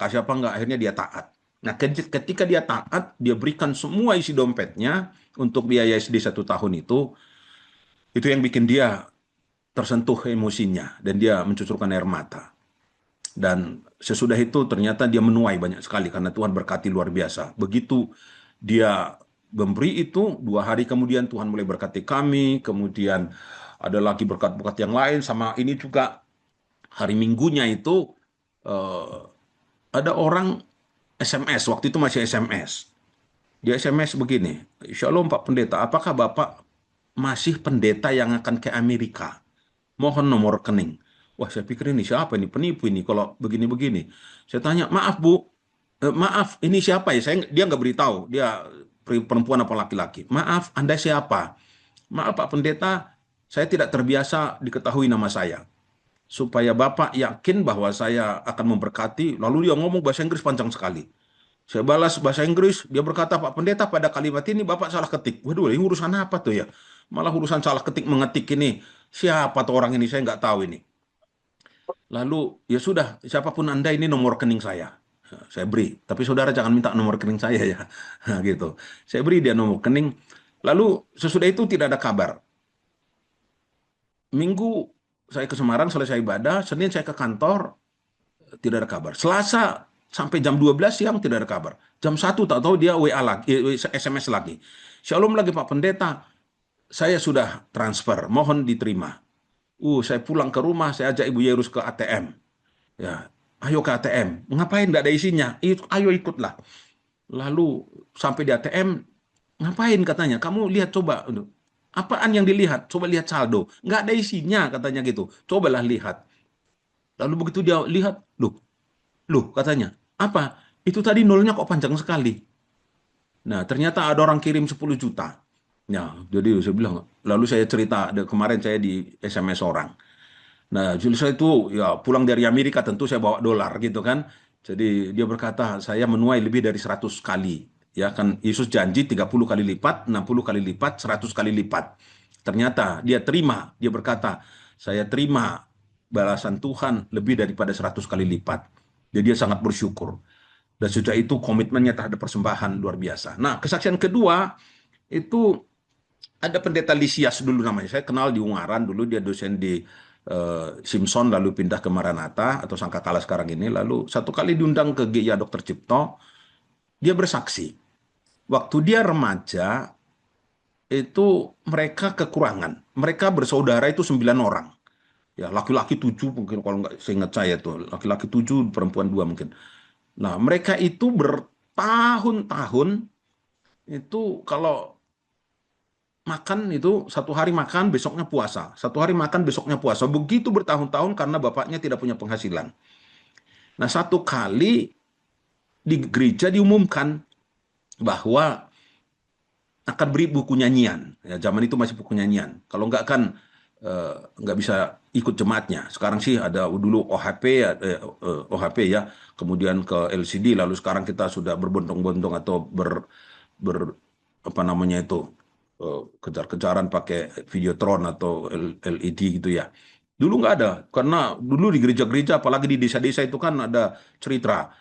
akhirnya dia taat. Nah, ketika dia taat, dia berikan semua isi dompetnya untuk biaya SD 1 tahun itu yang bikin dia tersentuh emosinya dan dia mencucurkan air mata. Dan sesudah itu ternyata dia menuai banyak sekali karena Tuhan berkati luar biasa. Begitu dia memberi itu, 2 hari kemudian Tuhan mulai berkati kami, kemudian ada lagi berkat-berkat yang lain, sama ini juga hari Minggunya itu ada orang SMS, waktu itu masih SMS. Dia SMS begini, Shalom Pak Pendeta, apakah Bapak masih pendeta yang akan ke Amerika? Mohon nomor rekening. Wah, saya pikir ini siapa ini, penipu ini kalau begini-begini. Saya tanya, maaf Bu, maaf, ini siapa ya? Dia nggak beritahu, dia perempuan apa laki-laki. Maaf, Anda siapa? Maaf Pak Pendeta, saya tidak terbiasa diketahui nama saya. Supaya Bapak yakin bahwa saya akan memberkati, lalu dia ngomong bahasa Inggris panjang sekali. Saya balas bahasa Inggris, dia berkata, Pak Pendeta, pada kalimat ini Bapak salah ketik. Waduh, ini urusan apa tuh ya? Malah urusan salah ketik mengetik ini. Siapa tuh orang ini? Saya nggak tahu ini. Lalu, ya sudah, siapapun Anda ini nomor rekening saya. Saya beri. Tapi saudara jangan minta nomor rekening saya ya. Gitu. Saya beri dia nomor rekening. Lalu, sesudah itu tidak ada kabar. Minggu saya ke Semarang selesai ibadah, Senin saya ke kantor, tidak ada kabar. Selasa sampai jam 12 siang tidak ada kabar. Jam 1 tak tahu dia WA lagi, SMS lagi. Shalom lagi Pak Pendeta, saya sudah transfer, mohon diterima. Saya pulang ke rumah, saya ajak Ibu Yerus ke ATM. Ya, ayo ke ATM. Ngapain? Nggak ada isinya. Ayo ikutlah. Lalu sampai di ATM, ngapain katanya? Kamu lihat coba. Apaan yang dilihat? Coba lihat saldo. Nggak ada isinya katanya gitu. Cobalah lihat. Lalu begitu dia lihat, loh katanya, apa? Itu tadi nolnya kok panjang sekali. Nah, ternyata ada orang kirim 10 juta. Ya, jadi saya bilang, lalu saya cerita, kemarin saya di SMS orang. Nah, jadi saya itu ya pulang dari Amerika tentu saya bawa dolar gitu kan. Jadi dia berkata, saya menuai lebih dari 100 kali. Ya kan, Yesus janji 30 kali lipat, 60 kali lipat, 100 kali lipat. Ternyata dia terima, dia berkata, saya terima balasan Tuhan lebih daripada 100 kali lipat. Jadi dia sangat bersyukur. Dan sudah itu komitmennya terhadap persembahan luar biasa. Nah, kesaksian kedua itu ada pendeta Lisias dulu namanya. Saya kenal di Ungaran dulu, dia dosen di Simpson lalu pindah ke Maranatha atau Sangkakala sekarang ini. Lalu satu kali diundang ke GIA Dr. Cipto, dia bersaksi. Waktu dia remaja itu mereka kekurangan. Mereka bersaudara itu 9 orang. Ya, laki-laki 7 mungkin kalau nggak seingat saya tuh, laki-laki 7, perempuan 2 mungkin. Nah, mereka itu bertahun-tahun itu kalau makan itu satu hari makan, besoknya puasa. Satu hari makan, besoknya puasa. Begitu bertahun-tahun karena bapaknya tidak punya penghasilan. Nah, satu kali di gereja diumumkan bahwa akan beri buku nyanyian. Ya, zaman itu masih buku nyanyian. Kalau nggak kan nggak bisa ikut jemaatnya. Sekarang sih ada dulu OHP ya, OHP ya, kemudian ke LCD, lalu sekarang kita sudah berbondong-bondong atau ber apa namanya itu kejar-kejaran pakai Videotron atau LED gitu ya. Dulu nggak ada, karena dulu di gereja-gereja, apalagi di desa-desa itu kan ada cerita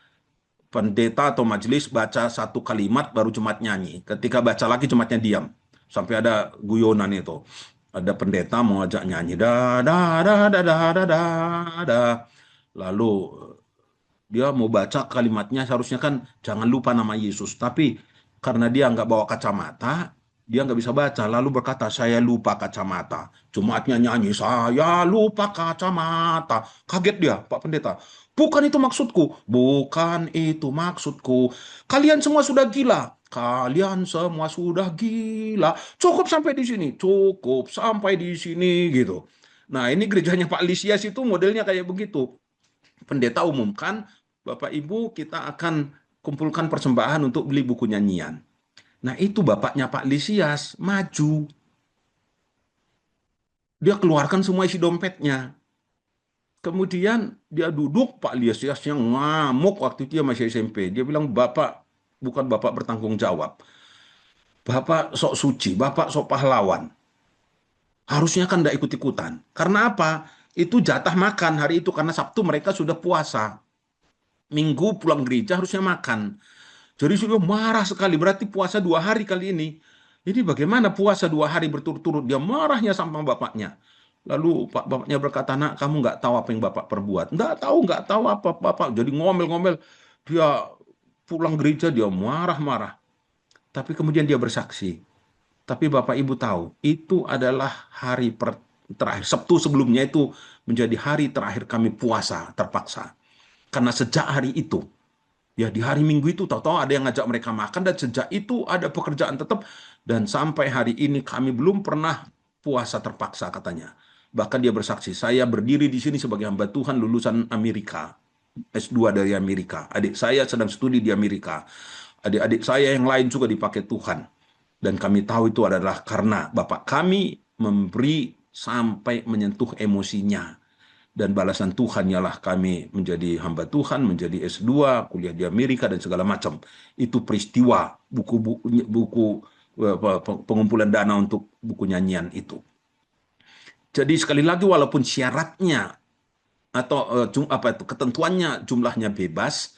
pendeta atau majelis baca satu kalimat baru jemaat nyanyi. Ketika baca lagi jemaatnya diam. Sampai ada guyonan itu. Ada pendeta mau ajak nyanyi da da da da da da da da. Lalu dia mau baca kalimatnya seharusnya kan jangan lupa nama Yesus. Tapi karena dia nggak bawa kacamata, dia nggak bisa baca. Lalu berkata, saya lupa kacamata. Jemaatnya nyanyi, saya lupa kacamata. Kaget dia, Pak Pendeta. Bukan itu maksudku. Bukan itu maksudku. Kalian semua sudah gila. Kalian semua sudah gila. Cukup sampai di sini. Cukup sampai di sini gitu. Nah, ini gerejanya Pak Lisias itu modelnya kayak begitu. Pendeta umumkan, Bapak Ibu kita akan kumpulkan persembahan untuk beli buku nyanyian. Nah, itu bapaknya Pak Lisias maju. Dia keluarkan semua isi dompetnya. Kemudian dia duduk, Pak Lisias yang ngamuk waktu itu dia masih SMP. Dia bilang, Bapak, bukan Bapak bertanggung jawab. Bapak sok suci, Bapak sok pahlawan. Harusnya kan tidak ikut-ikutan. Karena apa? Itu jatah makan hari itu, karena Sabtu mereka sudah puasa. Minggu pulang gereja harusnya makan. Jadi sudah marah sekali, berarti puasa 2 hari kali ini. Ini bagaimana puasa 2 hari berturut-turut? Dia marahnya sama bapaknya. Lalu bapaknya berkata, nak kamu nggak tahu apa yang bapak perbuat. Nggak tahu apa bapak. Jadi ngomel-ngomel. Dia pulang gereja, dia marah-marah. Tapi kemudian dia bersaksi. Tapi Bapak Ibu tahu, itu adalah hari terakhir. Sabtu sebelumnya itu menjadi hari terakhir kami puasa terpaksa. Karena sejak hari itu, Ya di hari Minggu itu tahu-tahu ada yang ngajak mereka makan dan sejak itu ada pekerjaan tetap dan sampai hari ini kami belum pernah puasa terpaksa katanya. Bahkan dia bersaksi, saya berdiri di sini sebagai hamba Tuhan lulusan Amerika, S2 dari Amerika. Adik saya sedang studi di Amerika. Adik-adik saya yang lain juga dipakai Tuhan. Dan kami tahu itu adalah karena Bapak kami memberi sampai menyentuh emosinya. Dan balasan Tuhan ialah kami menjadi hamba Tuhan, menjadi S2, kuliah di Amerika, dan segala macam. Itu peristiwa buku pengumpulan dana untuk buku nyanyian itu. Jadi sekali lagi walaupun syaratnya atau ketentuannya jumlahnya bebas,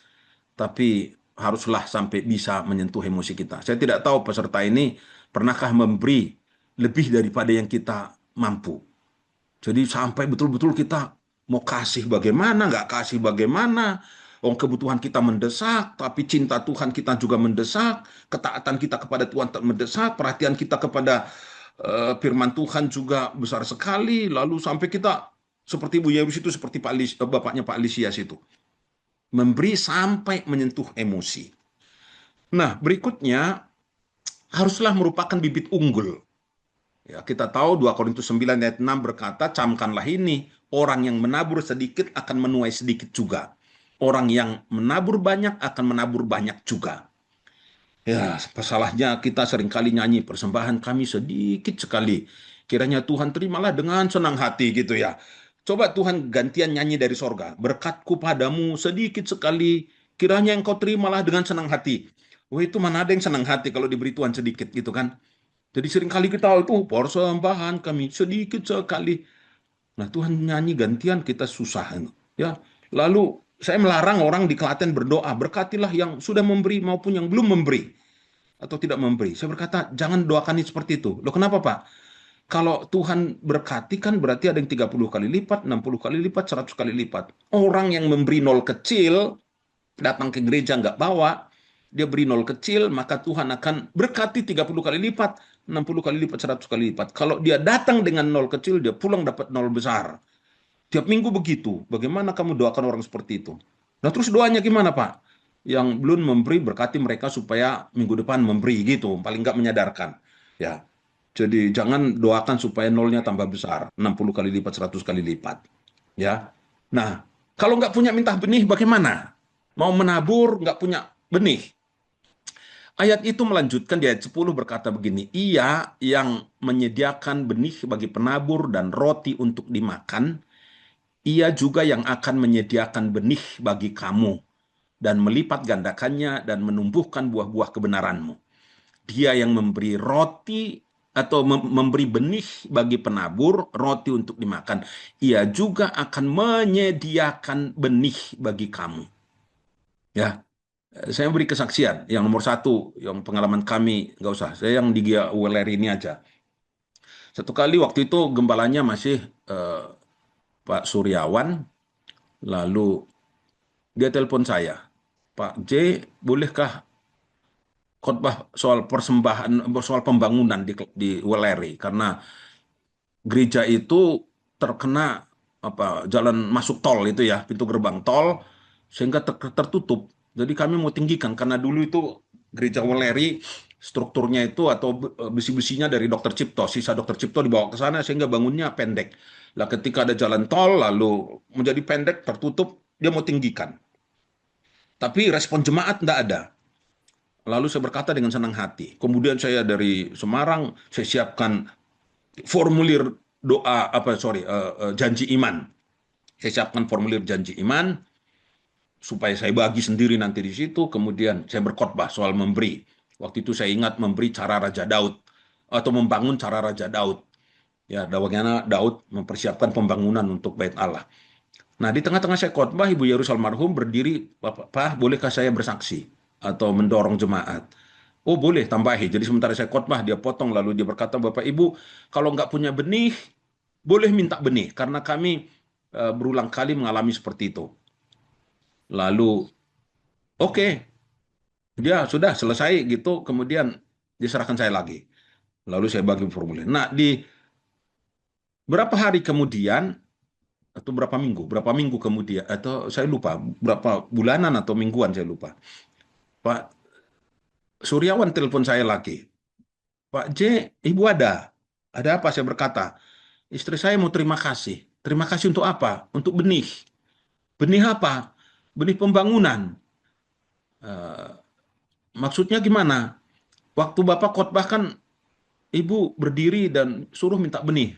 tapi haruslah sampai bisa menyentuh emosi kita. Saya tidak tahu peserta ini pernahkah memberi lebih daripada yang kita mampu. Jadi sampai betul-betul kita mau kasih bagaimana, nggak kasih bagaimana. Kebutuhan kita mendesak, tapi cinta Tuhan kita juga mendesak, ketaatan kita kepada Tuhan mendesak, perhatian kita kepada firman Tuhan juga besar sekali. Lalu sampai kita seperti Bu Yairus itu, seperti bapaknya Pak Lisias itu, memberi sampai menyentuh emosi. Nah, berikutnya haruslah merupakan bibit unggul. Ya, kita tahu 2 Korintus 9 ayat 6 berkata, camkanlah ini, orang yang menabur sedikit akan menuai sedikit juga. Orang yang menabur banyak akan menabur banyak juga. Ya, masalahnya kita seringkali nyanyi persembahan kami sedikit sekali. Kiranya Tuhan terimalah dengan senang hati gitu ya. Coba Tuhan gantian nyanyi dari sorga. Berkatku padamu sedikit sekali. Kiranya engkau terimalah dengan senang hati. Wah, itu mana ada yang senang hati kalau diberi Tuhan sedikit gitu kan. Jadi seringkali kita itu persembahan kami sedikit sekali. Nah, Tuhan nyanyi gantian kita susah. Ya. Lalu saya melarang orang di Klaten berdoa, berkatilah yang sudah memberi maupun yang belum memberi atau tidak memberi. Saya berkata, jangan doakan seperti itu. Loh kenapa Pak? Kalau Tuhan berkati kan berarti ada yang 30 kali lipat, 60 kali lipat, 100 kali lipat. Orang yang memberi nol kecil, datang ke gereja nggak bawa, dia beri nol kecil, maka Tuhan akan berkati 30 kali lipat, 60 kali lipat, 100 kali lipat. Kalau dia datang dengan nol kecil, dia pulang dapat nol besar. Tiap minggu begitu. Bagaimana kamu doakan orang seperti itu? Nah terus doanya gimana Pak? Yang belum memberi berkati mereka supaya minggu depan memberi gitu. Paling nggak menyadarkan. Ya. Jadi jangan doakan supaya nolnya tambah besar. 60 kali lipat, 100 kali lipat. Ya. Nah, kalau nggak punya minta benih bagaimana? Mau menabur, nggak punya benih. Ayat itu melanjutkan di ayat 10 berkata begini, ia yang menyediakan benih bagi penabur dan roti untuk dimakan, ia juga yang akan menyediakan benih bagi kamu dan melipat gandakannya dan menumbuhkan buah-buah kebenaranmu. Dia yang memberi roti atau memberi benih bagi penabur, roti untuk dimakan, ia juga akan menyediakan benih bagi kamu. Ya, saya beri kesaksian. Yang nomor 1, yang pengalaman kami, nggak usah. Saya yang di GWLR ini aja. Satu kali waktu itu gembalanya masih Pak Suryawan, lalu dia telepon saya, Pak J, bolehkah khotbah soal persembahan, soal pembangunan di WLRI? Karena gereja itu terkena jalan masuk tol itu ya, pintu gerbang tol, sehingga tertutup. Jadi kami mau tinggikan, karena dulu itu gereja WLRI strukturnya itu atau besi-besinya dari Dr. Cipto, sisa Dr. Cipto dibawa ke sana sehingga bangunnya pendek. Lah ketika ada jalan tol lalu menjadi pendek, tertutup, dia mau tinggikan. Tapi respon jemaat tidak ada. Lalu saya berkata dengan senang hati. Kemudian saya dari Semarang, saya siapkan formulir doa, janji iman. Saya siapkan formulir janji iman, supaya saya bagi sendiri nanti di situ. Kemudian saya berkhotbah soal memberi. Waktu itu saya ingat memberi cara Raja Daud, atau membangun cara Raja Daud. Ya, bagaimana Daud mempersiapkan pembangunan untuk Bait Allah. Nah, di tengah-tengah saya khotbah, Ibu Yairus almarhum berdiri, Pak, bolehkah saya bersaksi atau mendorong jemaat? Oh, boleh, tambahi. Jadi sementara saya khotbah, dia potong, lalu dia berkata, Bapak Ibu, kalau nggak punya benih, boleh minta benih, karena kami berulang kali mengalami seperti itu. Lalu, oke, dia sudah selesai gitu, kemudian diserahkan saya lagi. Lalu saya bagi formulir. Nah, di berapa hari kemudian, atau berapa minggu kemudian, atau saya lupa, berapa bulanan atau mingguan saya lupa. Pak Suryawan telepon saya lagi. Pak J, ibu ada apa? Saya berkata, istri saya mau terima kasih. Terima kasih untuk apa? Untuk benih. Benih apa? Benih pembangunan. Eh, maksudnya gimana? Waktu Bapak khotbah kan ibu berdiri dan suruh minta benih.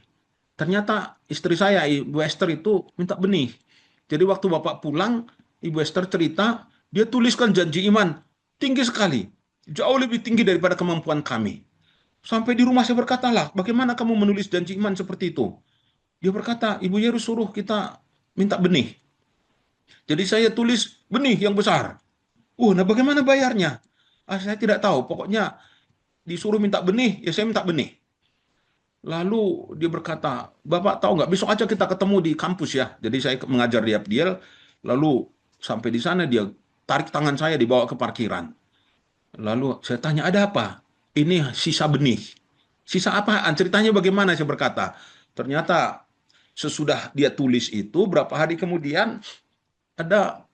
Ternyata istri saya, Ibu Esther itu minta benih. Jadi waktu Bapak pulang, Ibu Esther cerita, dia tuliskan janji iman tinggi sekali. Jauh lebih tinggi daripada kemampuan kami. Sampai di rumah saya berkata, lah, bagaimana kamu menulis janji iman seperti itu? Dia berkata, Ibu Yerus suruh kita minta benih. Jadi saya tulis benih yang besar. Nah bagaimana bayarnya? Saya tidak tahu. Pokoknya disuruh minta benih, ya saya minta benih. Lalu dia berkata, Bapak tahu nggak, besok aja kita ketemu di kampus ya. Jadi saya mengajar di Abdiel, lalu sampai di sana dia tarik tangan saya dibawa ke parkiran. Lalu saya tanya, ada apa? Ini sisa benih. Sisa apaan? Ceritanya bagaimana? Saya berkata. Ternyata sesudah dia tulis itu, berapa hari kemudian ada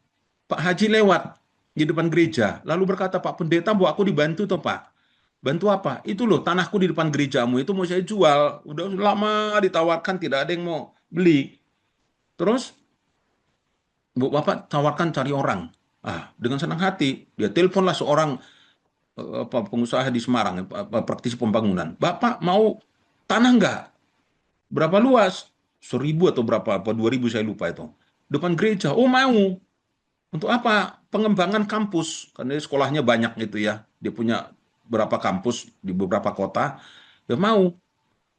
Pak Haji lewat di depan gereja. Lalu berkata, Pak Pendeta, bu aku dibantu toh Pak. Bantu apa? Itu loh, tanahku di depan gerejamu itu mau saya jual. Udah lama ditawarkan, tidak ada yang mau beli. Terus, Bu Bapak tawarkan cari orang. Dengan senang hati, dia teleponlah seorang pengusaha di Semarang, praktisi pembangunan. Bapak mau tanah nggak? Berapa luas? 1.000 atau berapa? Apa 2.000 saya lupa itu. Depan gereja. Oh mau. Untuk apa? Pengembangan kampus. Karena sekolahnya banyak gitu ya. Dia punya berapa kampus di beberapa kota. Dia mau.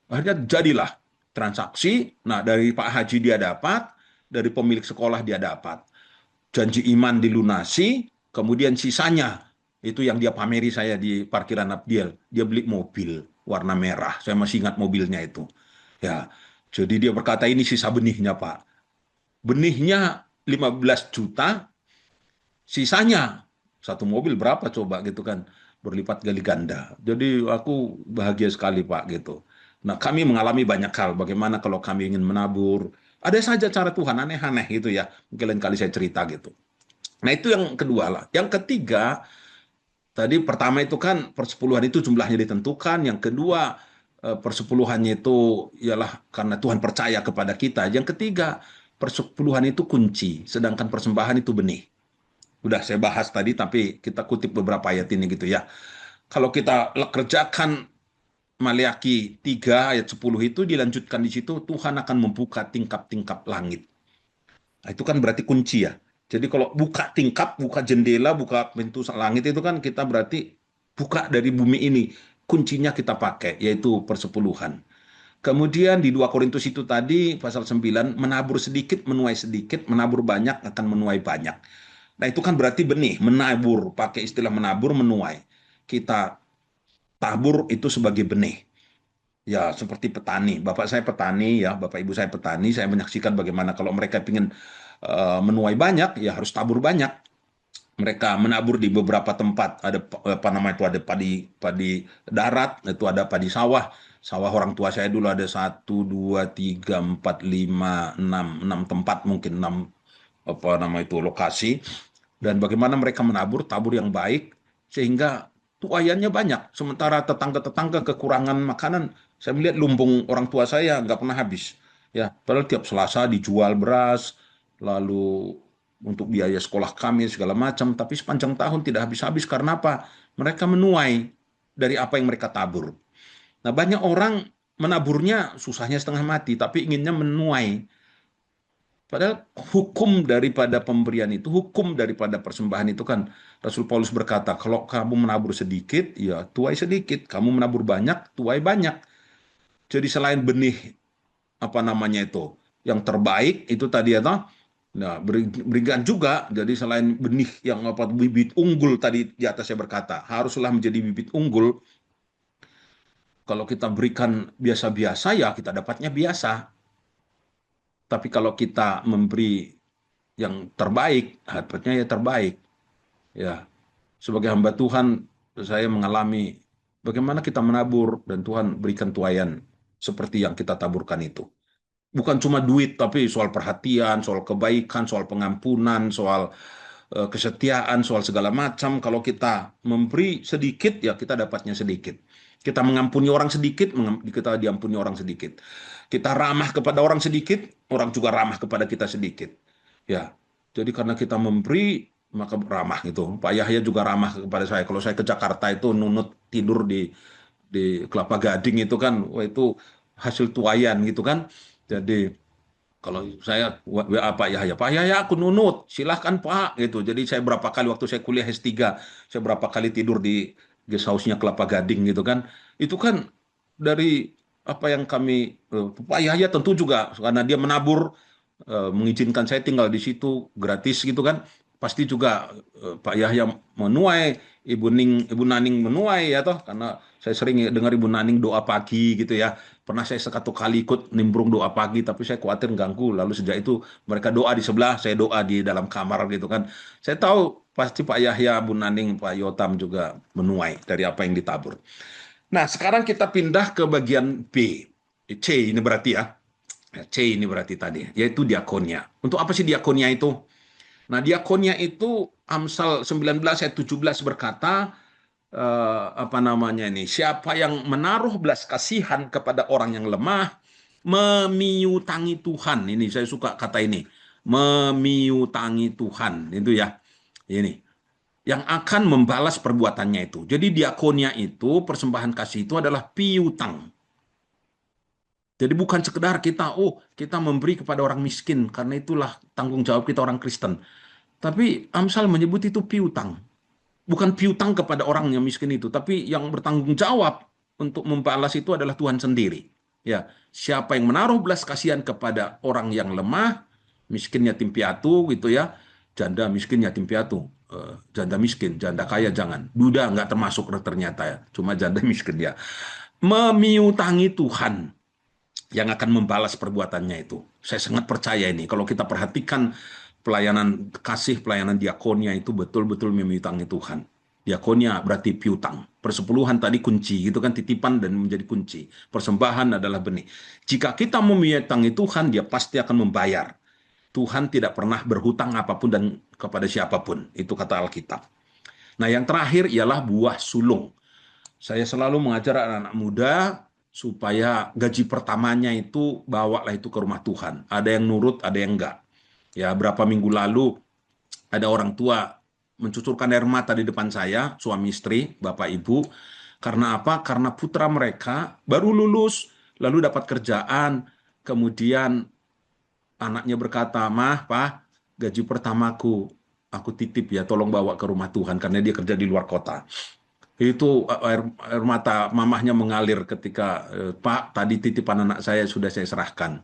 Akhirnya jadilah transaksi. Nah, dari Pak Haji dia dapat, dari pemilik sekolah dia dapat. Janji iman dilunasi, kemudian sisanya itu yang dia pameri saya di parkiran Abdiel. Dia beli mobil warna merah. Saya masih ingat mobilnya itu. Ya, jadi dia berkata ini sisa benihnya, Pak. Benihnya 15 juta, sisanya satu mobil berapa coba gitu kan, berlipat kali ganda. Jadi aku bahagia sekali Pak gitu. Nah kami mengalami banyak hal. Bagaimana kalau kami ingin menabur? Ada saja cara Tuhan aneh-aneh gitu ya. Mungkin lain kali saya cerita gitu. Nah itu yang kedua lah. Yang ketiga tadi pertama itu kan persepuluhan itu jumlahnya ditentukan. Yang kedua persepuluhannya itu ialah karena Tuhan percaya kepada kita. Yang ketiga persepuluhan itu kunci, sedangkan persembahan itu benih. Udah saya bahas tadi, tapi kita kutip beberapa ayat ini gitu ya. Kalau kita kerjakan Maleakhi 3 ayat 10 itu dilanjutkan di situ, Tuhan akan membuka tingkap-tingkap langit. Nah, itu kan berarti kunci ya. Jadi kalau buka tingkap, buka jendela, buka pintu langit itu kan kita berarti buka dari bumi ini. Kuncinya kita pakai, yaitu persepuluhan. Kemudian di 2 Korintus itu tadi, pasal 9, menabur sedikit, menuai sedikit, menabur banyak, akan menuai banyak. Nah itu kan berarti benih, menabur, pakai istilah menabur, menuai. Kita tabur itu sebagai benih. Ya seperti petani, bapak saya petani ya, bapak ibu saya petani, saya menyaksikan bagaimana kalau mereka ingin menuai banyak, ya harus tabur banyak. Mereka menabur di beberapa tempat, ada apa nama itu, ada padi padi darat, itu ada padi sawah. Sawah orang tua saya dulu ada 1, 2, 3, 4, 5, 6 tempat, mungkin 6 apa nama itu lokasi. Dan bagaimana mereka menabur, tabur yang baik, sehingga tuayannya banyak. Sementara tetangga-tetangga kekurangan makanan, saya melihat lumbung orang tua saya nggak pernah habis. Ya, padahal tiap Selasa dijual beras, lalu untuk biaya sekolah kami segala macam, tapi sepanjang tahun tidak habis-habis karena apa? Mereka menuai dari apa yang mereka tabur. Nah, banyak orang menaburnya susahnya setengah mati, tapi inginnya menuai. Padahal hukum daripada pemberian itu, hukum daripada persembahan itu kan Rasul Paulus berkata, kalau kamu menabur sedikit, ya tuai sedikit. Kamu menabur banyak, tuai banyak. Jadi selain benih apa namanya itu yang terbaik itu tadi ya toh, nah berikan juga. Jadi selain benih yang apa bibit unggul tadi di atas saya berkata, haruslah menjadi bibit unggul. Kalau kita berikan biasa-biasa ya kita dapatnya biasa. Tapi kalau kita memberi yang terbaik, dapatnya ya terbaik. Ya, sebagai hamba Tuhan, saya mengalami bagaimana kita menabur dan Tuhan berikan tuayan seperti yang kita taburkan itu. Bukan cuma duit, tapi soal perhatian, soal kebaikan, soal pengampunan, soal kesetiaan, soal segala macam. Kalau kita memberi sedikit, ya kita dapatnya sedikit. Kita mengampuni orang sedikit, kita diampuni orang sedikit. Kita ramah kepada orang sedikit, orang juga ramah kepada kita sedikit. Ya, jadi karena kita memberi, maka ramah gitu. Pak Yahya juga ramah kepada saya. Kalau saya ke Jakarta itu nunut tidur di Kelapa Gading itu kan, wah itu hasil tuayan gitu kan. Jadi kalau saya WA Pak Yahya aku nunut, silahkan Pak gitu. Jadi saya berapa kali waktu saya kuliah S3, saya berapa kali tidur di guest house-nya Kelapa Gading gitu kan. Itu kan dari apa yang kami, Pak Yahya tentu juga karena dia menabur, mengizinkan saya tinggal di situ gratis gitu kan. Pasti juga Pak Yahya menuai, Ibu Naning menuai ya toh, karena saya sering dengar Ibu Naning doa pagi gitu ya. Pernah saya satu kali ikut nimbrung doa pagi, tapi saya khawatir ganggu. Lalu sejak itu mereka doa di sebelah, saya doa di dalam kamar gitu kan. Saya tahu pasti Pak Yahya, Bu Naning, Pak Yotam juga menuai dari apa yang ditabur. Nah, sekarang kita pindah ke bagian B. C ini berarti ya. C ini berarti tadi, yaitu diakonia. Untuk apa sih diakonia itu? Nah, diakonia itu Amsal 19 ayat 17 berkata, apa namanya ini? Siapa yang menaruh belas kasihan kepada orang yang lemah, memiutangi Tuhan. Ini saya suka kata ini. Memiutangi Tuhan, itu ya. Ini yang akan membalas perbuatannya itu. Jadi diakonia itu, persembahan kasih itu adalah piutang. Jadi bukan sekedar kita memberi kepada orang miskin, karena itulah tanggung jawab kita orang Kristen. Tapi Amsal menyebut itu piutang. Bukan piutang kepada orang yang miskin itu, tapi yang bertanggung jawab untuk membalas itu adalah Tuhan sendiri. Ya, siapa yang menaruh belas kasihan kepada orang yang lemah, miskin yatim piatu gitu ya, janda miskin yatim piatu, janda miskin, janda kaya jangan, duda nggak termasuk ternyata ya, cuma janda miskin ya. Memiutangi Tuhan yang akan membalas perbuatannya itu. Saya sangat percaya ini. Kalau kita perhatikan pelayanan kasih, pelayanan diakonia itu betul-betul memiutangi Tuhan. Diakonia berarti piutang. Persepuluhan tadi kunci, gitu kan, titipan dan menjadi kunci. Persembahan adalah benih. Jika kita memiutangi Tuhan, dia pasti akan membayar. Tuhan tidak pernah berhutang apapun dan kepada siapapun. Itu kata Alkitab. Nah, yang terakhir ialah buah sulung. Saya selalu mengajar anak-anak muda supaya gaji pertamanya itu bawalah itu ke rumah Tuhan. Ada yang nurut, ada yang enggak. Ya, berapa minggu lalu ada orang tua mencucurkan air mata di depan saya, suami istri, bapak ibu. Karena apa? Karena putra mereka baru lulus, lalu dapat kerjaan, kemudian anaknya berkata, "Mah, Pak, gaji pertamaku, aku titip ya, tolong bawa ke rumah Tuhan," karena dia kerja di luar kota. Itu air mata mamahnya mengalir ketika, "Pak, tadi titipan anak saya sudah saya serahkan.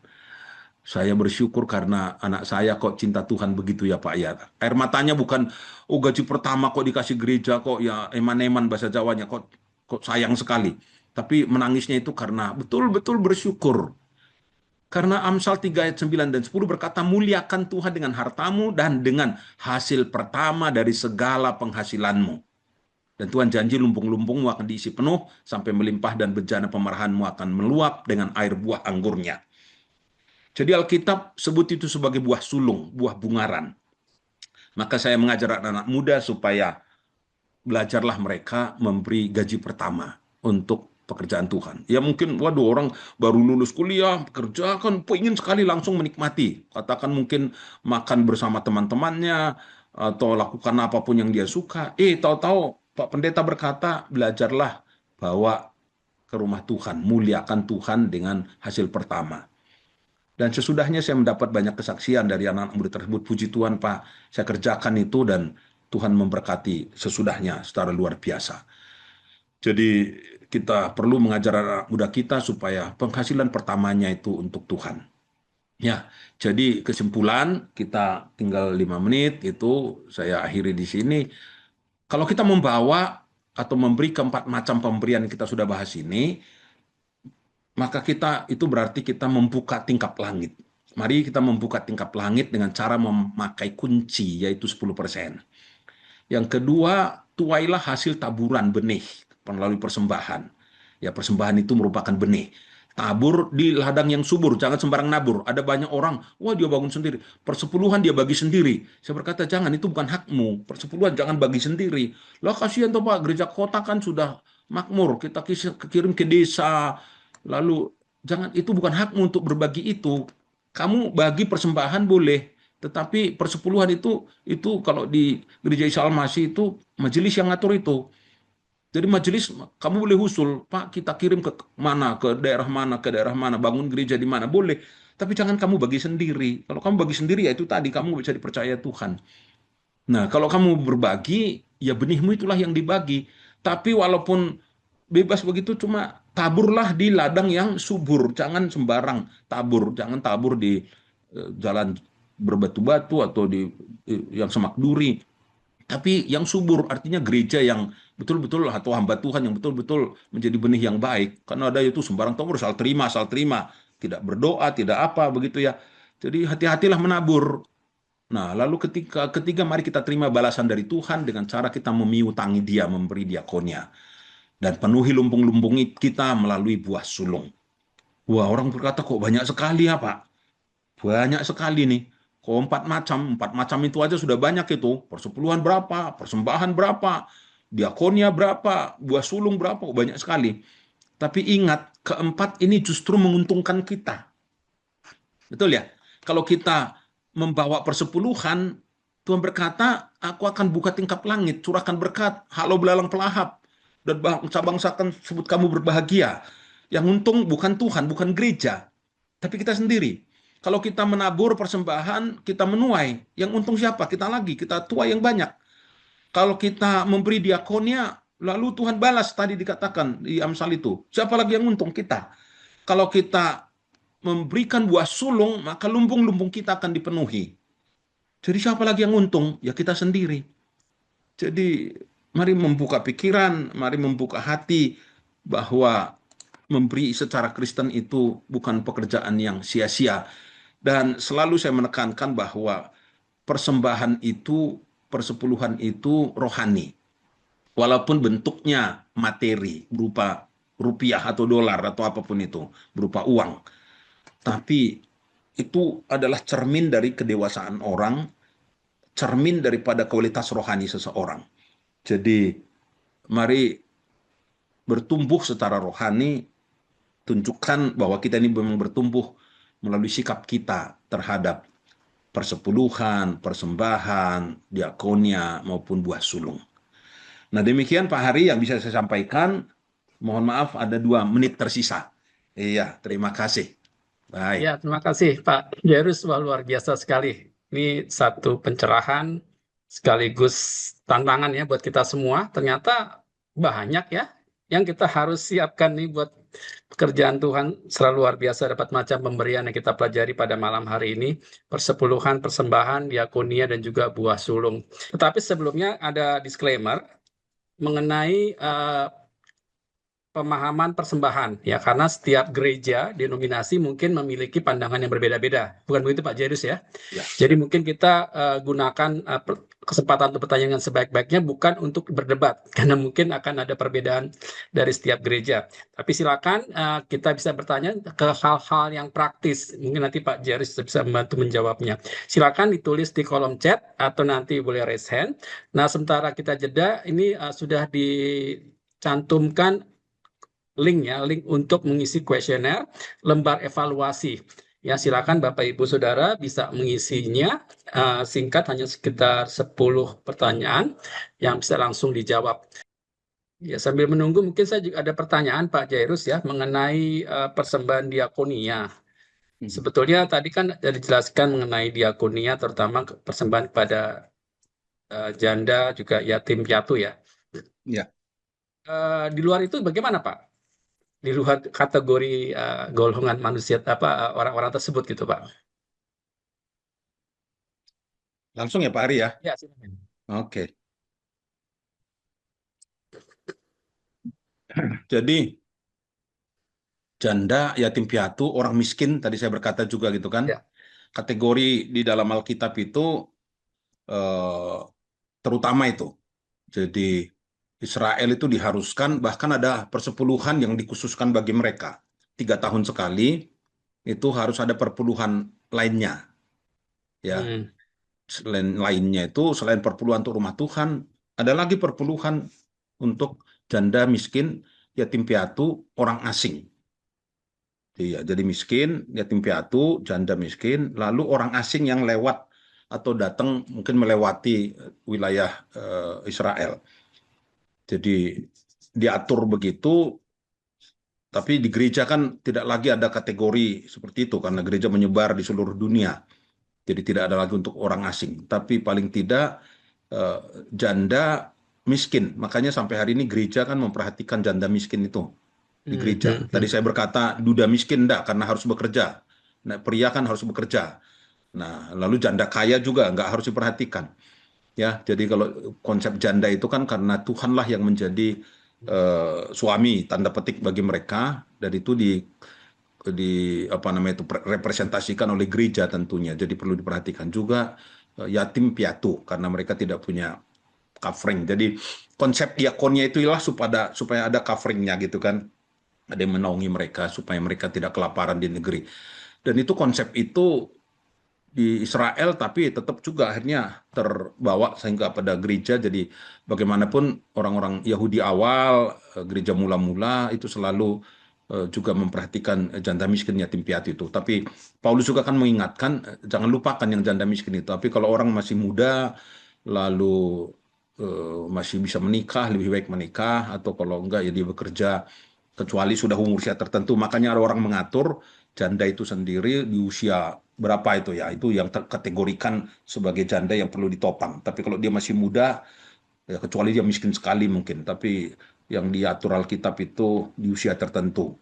Saya bersyukur karena anak saya kok cinta Tuhan begitu ya Pak ya." Air matanya bukan, "Oh gaji pertama kok dikasih gereja kok ya eman-eman bahasa Jawanya, kok sayang sekali." Tapi menangisnya itu karena betul-betul bersyukur. Karena Amsal 3 ayat 9 dan 10 berkata, "Muliakan Tuhan dengan hartamu dan dengan hasil pertama dari segala penghasilanmu. Dan Tuhan janji lumbung-lumbungmu akan diisi penuh sampai melimpah dan bejana pemarahanmu akan meluap dengan air buah anggurnya." Jadi Alkitab sebut itu sebagai buah sulung, buah bungaran. Maka saya mengajar anak-anak muda supaya belajarlah mereka memberi gaji pertama untuk pekerjaan Tuhan. Ya mungkin, waduh orang baru lulus kuliah, kerja kan ingin sekali langsung menikmati. Katakan mungkin makan bersama teman-temannya, atau lakukan apapun yang dia suka. Tahu-tahu Pak Pendeta berkata, belajarlah bawa ke rumah Tuhan, muliakan Tuhan dengan hasil pertama. Dan sesudahnya saya mendapat banyak kesaksian dari anak-anak muda tersebut. Puji Tuhan Pak, saya kerjakan itu dan Tuhan memberkati sesudahnya secara luar biasa. Jadi kita perlu mengajar anak muda kita supaya penghasilan pertamanya itu untuk Tuhan. Ya, jadi kesimpulan kita tinggal 5 menit itu saya akhiri di sini. Kalau kita membawa atau memberi keempat macam pemberian yang kita sudah bahas ini, maka kita itu berarti kita membuka tingkap langit. Mari kita membuka tingkap langit dengan cara memakai kunci, yaitu 10%. Yang kedua, tuailah hasil taburan benih melalui persembahan. Ya, persembahan itu merupakan benih. Tabur di ladang yang subur, jangan sembarang nabur. Ada banyak orang, wah dia bangun sendiri. Persepuluhan dia bagi sendiri. Saya berkata, jangan, itu bukan hakmu. Persepuluhan jangan bagi sendiri. Lah kasihan tuh Pak, gereja kota kan sudah makmur. Kita kirim ke desa. Lalu, jangan, itu bukan hakmu untuk berbagi itu. Kamu bagi persembahan boleh. Tetapi persepuluhan itu kalau di gereja Isa Al-Masih itu majelis yang ngatur itu. Jadi majelis, kamu boleh usul, Pak, kita kirim ke mana, ke daerah mana, bangun gereja di mana, boleh. Tapi jangan kamu bagi sendiri. Kalau kamu bagi sendiri, ya itu tadi, kamu bisa dipercaya Tuhan. Nah, kalau kamu berbagi, ya benihmu itulah yang dibagi. Tapi walaupun bebas begitu, cuma taburlah di ladang yang subur. Jangan sembarang tabur. Jangan tabur di jalan berbatu-batu atau di yang semak duri. Tapi yang subur, artinya gereja yang betul-betul atau hamba Tuhan yang betul-betul menjadi benih yang baik. Karena ada itu sembarang tabur, asal terima, tidak berdoa, tidak apa begitu ya. Jadi hati-hatilah menabur. Nah, lalu ketiga mari kita terima balasan dari Tuhan dengan cara kita memiutangi Dia, memberi diakonia dan penuhi lumbung-lumbung kita melalui buah sulung. Wah, orang berkata kok banyak sekali ya, Pak? Banyak sekali nih. Kok empat macam itu aja sudah banyak itu. Persepuluhan berapa, persembahan berapa, diakonia berapa, buah sulung berapa, kok banyak sekali. Tapi ingat, keempat ini justru menguntungkan kita. Betul ya? Kalau kita membawa persepuluhan, Tuhan berkata, aku akan buka tingkap langit, curahkan berkat, halau belalang pelahap, dan bangsa-bangsa akan sebut kamu berbahagia. Yang untung bukan Tuhan, bukan gereja, tapi kita sendiri. Kalau kita menabur persembahan, kita menuai. Yang untung siapa? Kita lagi, kita tuai yang banyak. Kalau kita memberi diakonia, lalu Tuhan balas, tadi dikatakan di Amsal itu. Siapa lagi yang untung? Kita. Kalau kita memberikan buah sulung, maka lumbung-lumbung kita akan dipenuhi. Jadi siapa lagi yang untung? Ya kita sendiri. Jadi mari membuka pikiran, mari membuka hati bahwa memberi secara Kristen itu bukan pekerjaan yang sia-sia. Dan selalu saya menekankan bahwa persembahan itu, persepuluhan itu rohani. Walaupun bentuknya materi, berupa rupiah atau dolar atau apapun itu, berupa uang. Tapi itu adalah cermin dari kedewasaan orang, cermin daripada kualitas rohani seseorang. Jadi mari bertumbuh secara rohani, tunjukkan bahwa kita ini memang bertumbuh melalui sikap kita terhadap persepuluhan, persembahan, diakonia, maupun buah sulung. Nah demikian Pak Hari yang bisa saya sampaikan. Mohon maaf ada 2 menit tersisa. Iya, terima kasih. Baik. Ya, terima kasih Pak Jairus, wah, luar biasa sekali. Ini satu pencerahan sekaligus tantangan ya buat kita semua. Ternyata banyak ya yang kita harus siapkan nih buat pekerjaan Tuhan. Selalu luar biasa dapat macam pemberian yang kita pelajari pada malam hari ini. Persepuluhan, persembahan, diakonia, dan juga buah sulung. Tetapi sebelumnya ada disclaimer mengenai pemahaman persembahan ya, karena setiap gereja denominasi mungkin memiliki pandangan yang berbeda-beda, bukan begitu Pak Jairus ya? Ya. Jadi mungkin kita gunakan kesempatan untuk bertanya dengan sebaik-baiknya, bukan untuk berdebat karena mungkin akan ada perbedaan dari setiap gereja. Tapi silakan kita bisa bertanya ke hal-hal yang praktis, mungkin nanti Pak Jairus bisa membantu menjawabnya. Silakan ditulis di kolom chat atau nanti boleh raise hand. Nah sementara kita jeda, ini sudah dicantumkan link untuk mengisi kuesioner lembar evaluasi. Ya, silakan Bapak Ibu Saudara bisa mengisinya, singkat, hanya sekitar 10 pertanyaan yang bisa langsung dijawab. Ya, sambil menunggu mungkin saya juga ada pertanyaan Pak Jairus ya mengenai persembahan diakonia. Sebetulnya tadi kan sudah dijelaskan mengenai diakonia, terutama persembahan kepada janda juga yatim piatu ya. Ya. Di luar itu bagaimana Pak? Di luar kategori golongan manusia orang-orang tersebut gitu Pak. Langsung ya Pak Ari ya. Ya, silakan. Oke. Jadi janda, yatim piatu, orang miskin tadi saya berkata juga gitu kan. Ya. Kategori di dalam Alkitab itu terutama itu. Jadi Israel itu diharuskan, bahkan ada persepuluhan yang dikhususkan bagi mereka. 3 tahun sekali itu harus ada perpuluhan lainnya, ya. Selain lainnya itu selain perpuluhan untuk rumah Tuhan, ada lagi perpuluhan untuk janda miskin, yatim piatu, orang asing. Iya, jadi miskin, yatim piatu, janda miskin, lalu orang asing yang lewat atau datang mungkin melewati wilayah Israel. Jadi diatur begitu, tapi di gereja kan tidak lagi ada kategori seperti itu karena gereja menyebar di seluruh dunia. Jadi tidak ada lagi untuk orang asing, tapi paling tidak eh, janda miskin. Makanya sampai hari ini gereja kan memperhatikan janda miskin itu di gereja. Tadi saya berkata duda miskin enggak karena harus bekerja. Nah, pria kan harus bekerja. Nah, lalu janda kaya juga enggak harus diperhatikan. Ya, jadi kalau konsep janda itu kan karena Tuhanlah yang menjadi suami tanda petik bagi mereka dan itu di apa namanya itu representasikan oleh gereja tentunya. Jadi perlu diperhatikan juga yatim piatu karena mereka tidak punya covering. Jadi konsep diakonnya itu ialah supaya ada coveringnya gitu kan. Ada yang menaungi mereka supaya mereka tidak kelaparan di negeri. Dan itu konsep itu di Israel tapi tetap juga akhirnya terbawa sehingga pada gereja. Jadi bagaimanapun orang-orang Yahudi awal, gereja mula-mula itu selalu juga memperhatikan janda miskin yatim piatu itu. Tapi Paulus juga kan mengingatkan jangan lupakan yang janda miskin itu. Tapi kalau orang masih muda lalu masih bisa menikah, lebih baik menikah atau kalau enggak ya dia bekerja kecuali sudah umur usia tertentu. Makanya ada orang mengatur janda itu sendiri di usia berapa itu ya, itu yang terkategorikan sebagai janda yang perlu ditopang. Tapi kalau dia masih muda, ya kecuali dia miskin sekali mungkin, tapi yang diatur Alkitab itu di usia tertentu.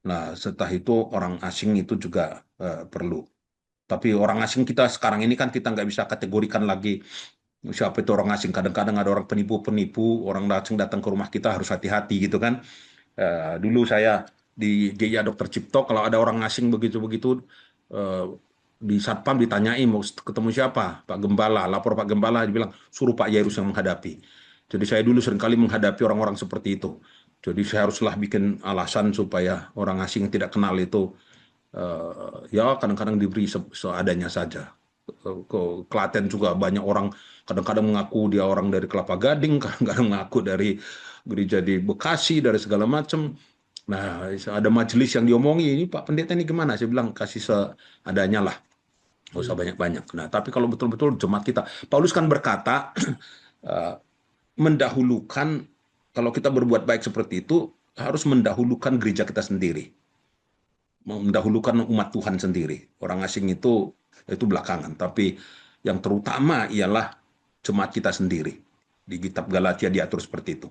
Nah, setelah itu orang asing itu juga perlu. Tapi orang asing kita sekarang ini kan kita nggak bisa kategorikan lagi siapa itu orang asing. Kadang-kadang ada orang penipu-penipu, orang asing datang ke rumah kita harus hati-hati gitu kan. Dulu saya di GIA Dokter Cipto, kalau ada orang asing begitu-begitu, eh, di Satpam ditanyain mau ketemu siapa, Pak Gembala, lapor Pak Gembala, dibilang suruh Pak Yairus yang menghadapi. Jadi saya dulu seringkali menghadapi orang-orang seperti itu. Jadi saya haruslah bikin alasan supaya orang asing yang tidak kenal itu ya kadang-kadang diberi seadanya saja. Ke Klaten juga banyak orang kadang-kadang mengaku dia orang dari Kelapa Gading, kadang-kadang mengaku dari gereja di Bekasi, dari segala macam. Nah, ada majelis yang diomongi, ini Pak Pendeta ini gimana? Saya bilang kasih seadanya lah, nggak usah banyak-banyak. Nah, tapi kalau betul-betul jemaat kita, Paulus kan berkata eh, mendahulukan kalau kita berbuat baik seperti itu harus mendahulukan gereja kita sendiri, mendahulukan umat Tuhan sendiri. Orang asing itu belakangan, tapi yang terutama ialah jemaat kita sendiri. Di kitab Galatia diatur seperti itu.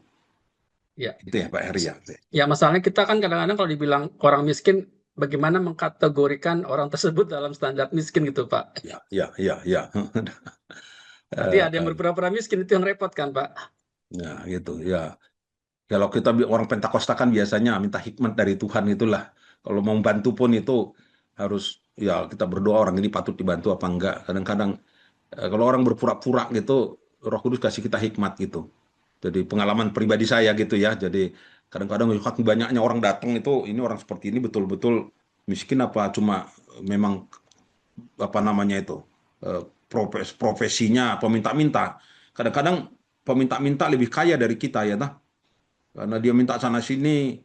Ya. Itu ya Pak Heri ya. Ya, masalahnya kita kan kadang-kadang kalau dibilang orang miskin, bagaimana mengkategorikan orang tersebut dalam standar miskin gitu, Pak. Ya, ya, ya, ya. Nanti ada yang berpura-pura miskin, itu yang repot kan, Pak. Ya, gitu. Ya, kalau kita orang Pentakosta kan biasanya minta hikmat dari Tuhan itulah. Kalau mau bantu pun itu harus ya kita berdoa orang ini patut dibantu apa enggak. Kadang-kadang kalau orang berpura-pura gitu, Roh Kudus kasih kita hikmat gitu. Jadi pengalaman pribadi saya gitu ya. Jadi kadang-kadang banyaknya orang datang itu ini orang seperti ini betul-betul miskin apa cuma memang apa namanya itu eh, profesinya peminta-minta. Kadang-kadang peminta-minta lebih kaya dari kita ya, nah. Karena dia minta sana sini,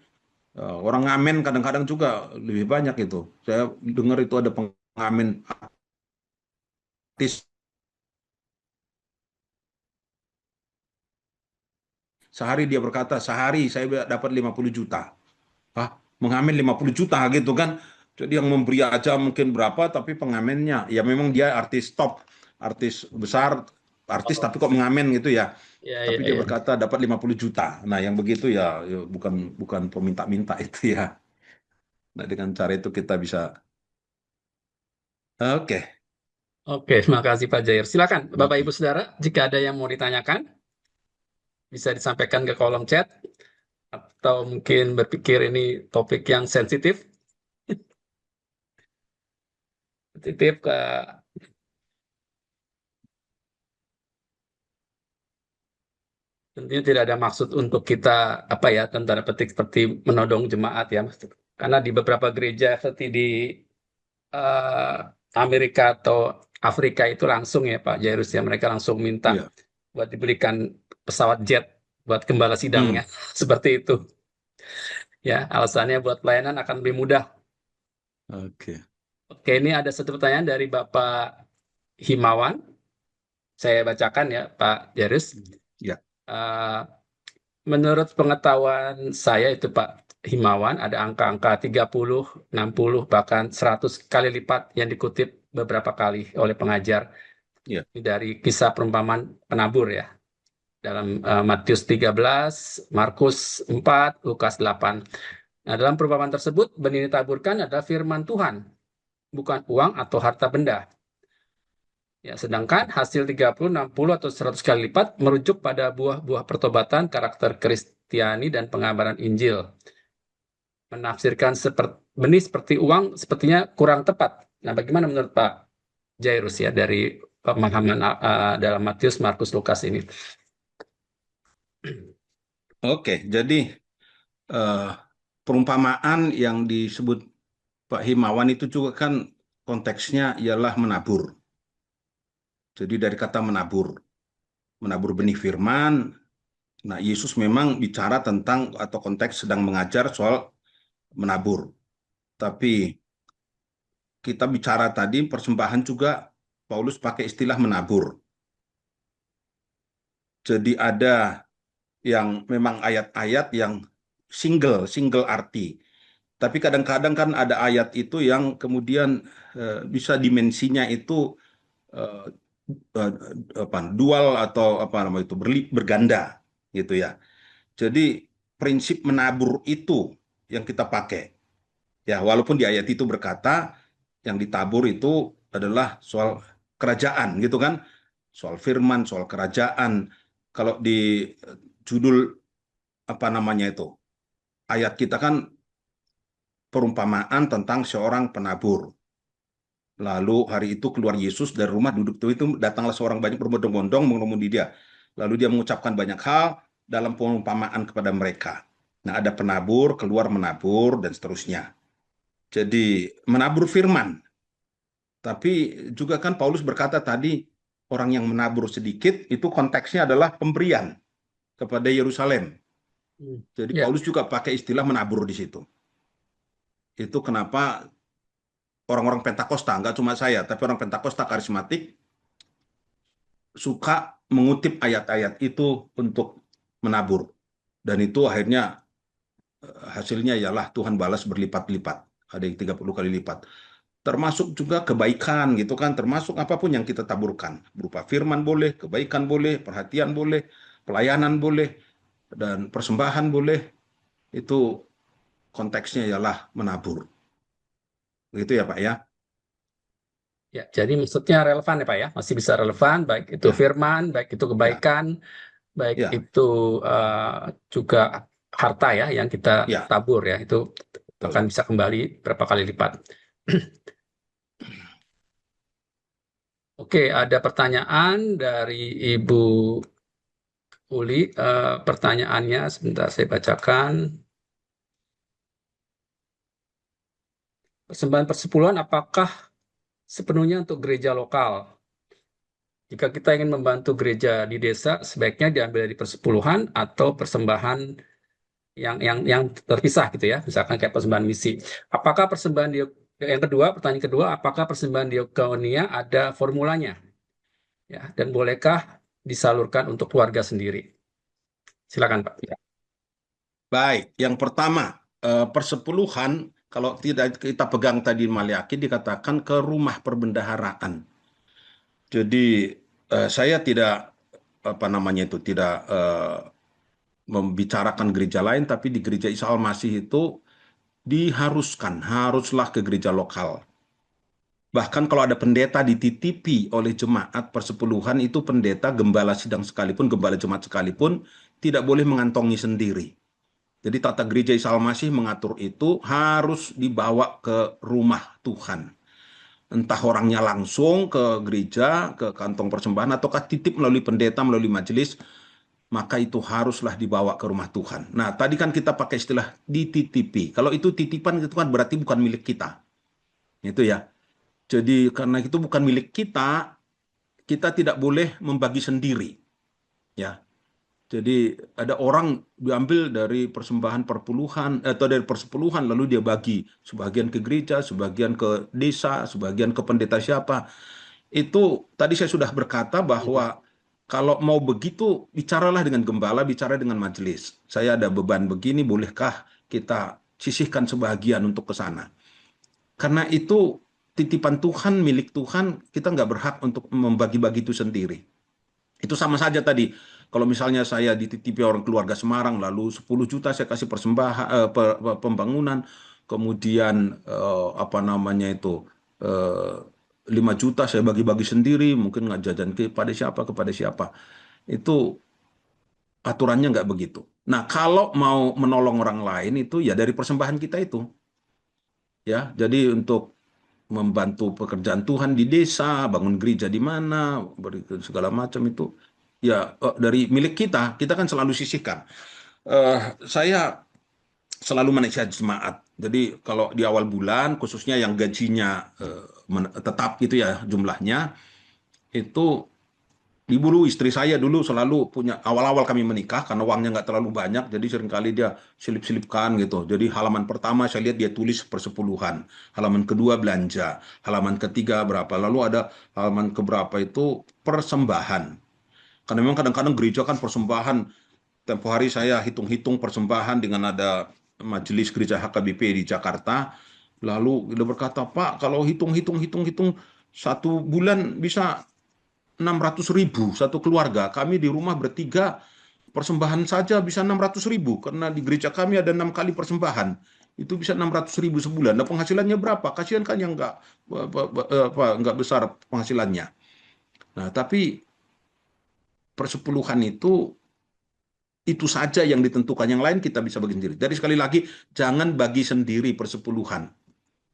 orang ngamen kadang-kadang juga lebih banyak itu. Saya dengar itu ada pengamen artis sehari dia berkata sehari saya dapat 50 juta. Hah? Mengamen 50 juta gitu kan. Jadi yang memberi aja mungkin berapa tapi pengamennya ya memang dia artis top, artis besar, artis Oh, tapi kok mengamen gitu ya. ya, Tapi ya, dia ya. berkata dapat 50 juta. Nah, yang begitu ya, ya bukan bukan peminta-minta itu ya. Nah, dengan cara itu kita bisa oke. Oke, makasih Pak Jair. Silakan, Bapak Ibu Saudara, jika ada yang mau ditanyakan, bisa disampaikan ke kolom chat, atau mungkin berpikir ini topik yang sensitif, sensitif ke tentunya tidak ada maksud untuk kita apa ya tanda petik seperti menodong jemaat ya, Mas. Karena di beberapa gereja seperti di eh, Amerika atau Afrika itu langsung ya Pak Jairus ya, mereka langsung minta Iya. buat diberikan pesawat jet buat gembala sidangnya. Hmm. Seperti itu. Ya, alasannya buat pelayanan akan lebih mudah. Oke. Oke, ini ada satu pertanyaan dari Bapak Himawan. Saya bacakan ya, Pak Jairus. Ya. Eh, Menurut pengetahuan saya itu Pak Himawan, ada angka-angka 30, 60, bahkan 100 kali lipat yang dikutip beberapa kali oleh pengajar Ya. dari kisah perumpamaan penabur ya. Dalam Matius 13, Markus 4, Lukas 8. Nah, dalam perumpamaan tersebut, benih yang ditaburkan adalah firman Tuhan, bukan uang atau harta benda. Ya, sedangkan hasil 30, 60, atau 100 kali lipat merujuk pada buah-buah pertobatan, karakter Kristiani, dan pengabaran Injil. Menafsirkan benih seperti uang sepertinya kurang tepat. Nah, bagaimana menurut Pak Jairus ya dari pemahaman dalam Matius, Markus, Lukas ini? Oke, jadi eh, perumpamaan yang disebut Pak Himawan itu juga kan konteksnya ialah menabur. Jadi dari kata menabur, menabur benih firman. Nah, Yesus memang bicara tentang atau konteks sedang mengajar soal menabur. Tapi kita bicara tadi persembahan juga Paulus pakai istilah menabur. Jadi ada yang memang ayat-ayat yang single arti. Tapi kadang-kadang kan ada ayat itu yang kemudian bisa dimensinya itu eh, eh, dual atau apa namanya itu berganda gitu ya. Jadi prinsip menabur itu yang kita pakai. Ya, walaupun di ayat itu berkata yang ditabur itu adalah soal kerajaan gitu kan. Soal firman, soal kerajaan. Kalau di judul apa namanya itu? Ayat kita kan perumpamaan tentang seorang penabur. Lalu hari itu keluar Yesus dari rumah duduk itu datanglah seorang banyak berbondong-bondong mengemudi dia. Lalu dia mengucapkan banyak hal dalam perumpamaan kepada mereka. Nah, ada penabur, keluar menabur dan seterusnya. Jadi menabur firman. Tapi juga kan Paulus berkata tadi orang yang menabur sedikit itu konteksnya adalah pemberian kepada Yerusalem. Jadi Ya, Paulus juga pakai istilah menabur di situ. Itu kenapa orang-orang Pentakosta, nggak cuma saya, tapi orang Pentakosta karismatik suka mengutip ayat-ayat itu untuk menabur. Dan itu akhirnya hasilnya ialah Tuhan balas berlipat-lipat. Ada yang 30 kali lipat. Termasuk juga kebaikan gitu kan, termasuk apapun yang kita taburkan. Berupa firman boleh, kebaikan boleh, perhatian boleh, pelayanan boleh, dan persembahan boleh. Itu konteksnya ialah menabur. Begitu ya Pak ya? ya. Jadi maksudnya relevan ya Pak ya, masih bisa relevan, baik itu Ya, firman, baik itu ya, kebaikan, baik ya, itu juga harta ya yang kita ya, tabur ya, itu akan betul. bisa kembali berapa kali lipat. Oke, ada pertanyaan dari Ibu Uli. Pertanyaannya sebentar saya bacakan. Persembahan persepuluhan apakah sepenuhnya untuk gereja lokal? Jika kita ingin membantu gereja di desa, sebaiknya diambil dari persepuluhan atau persembahan yang terpisah gitu ya, misalkan kayak persembahan misi. Apakah persembahan yang kedua, pertanyaan kedua, apakah persembahan diakonia ada formulanya? Ya, dan bolehkah disalurkan untuk keluarga sendiri? Silakan Pak. Baik, yang pertama, persepuluhan, kalau tidak kita pegang tadi Maliaki, dikatakan ke rumah perbendaharaan. Jadi saya tidak apa namanya itu tidak membicarakan gereja lain, tapi di gereja Isa Al-Masih itu diharuskan haruslah ke gereja lokal. Bahkan kalau ada pendeta dititipi oleh jemaat persepuluhan itu pendeta gembala sidang sekalipun, gembala jemaat sekalipun tidak boleh mengantongi sendiri. Jadi tata gereja Isa Al-Masih mengatur itu harus dibawa ke rumah Tuhan. Entah orangnya langsung ke gereja, ke kantong persembahan, ataukah titip melalui pendeta, melalui majelis, maka itu haruslah dibawa ke rumah Tuhan. Nah, tadi kan kita pakai istilah dititipi. Kalau itu titipan itu kan berarti bukan milik kita. Itu ya. Jadi karena itu bukan milik kita, kita tidak boleh membagi sendiri. Ya. Jadi ada orang diambil dari persembahan perpuluhan atau dari persepuluhan lalu dia bagi sebagian ke gereja, sebagian ke desa, sebagian ke pendeta siapa. Itu tadi saya sudah berkata bahwa kalau mau begitu bicaralah dengan gembala, bicara dengan majelis. Saya ada beban begini, bolehkah kita sisihkan sebagian untuk ke sana? Karena itu titipan Tuhan, milik Tuhan, kita nggak berhak untuk membagi-bagi itu sendiri. Itu sama saja tadi. Kalau misalnya saya dititipi orang keluarga Semarang, lalu 10 juta saya kasih persembahan pembangunan, kemudian apa namanya itu 5 juta saya bagi-bagi sendiri, mungkin nggak jajan kepada siapa. Itu aturannya nggak begitu. Nah, kalau mau menolong orang lain itu ya dari persembahan kita itu. Ya, jadi untuk membantu pekerjaan Tuhan di desa, bangun gereja di mana, segala macam itu ya dari milik kita kan selalu sisihkan. Saya selalu menasihat jemaat. Jadi kalau di awal bulan, khususnya yang gajinya tetap gitu ya jumlahnya, itu ibu dulu, istri saya dulu selalu punya, awal-awal kami menikah, karena uangnya nggak terlalu banyak, jadi seringkali dia selip-selipkan gitu. Jadi halaman pertama saya lihat dia tulis persepuluhan, halaman kedua belanja, halaman ketiga berapa, lalu ada halaman keberapa itu persembahan. Karena memang kadang-kadang gereja kan persembahan, tempo hari saya hitung-hitung persembahan dengan ada majelis gereja HKBP di Jakarta, lalu dia berkata, Pak, kalau hitung-hitung satu bulan bisa 600.000 satu keluarga. Kami di rumah bertiga persembahan saja bisa 600.000 karena di gereja kami ada 6 kali persembahan. Itu bisa 600.000 sebulan. Nah, penghasilannya berapa? Kasihan kan yang nggak besar penghasilannya. Nah, tapi persepuluhan itu saja yang ditentukan. Yang lain kita bisa bagi sendiri. Jadi sekali lagi, jangan bagi sendiri persepuluhan.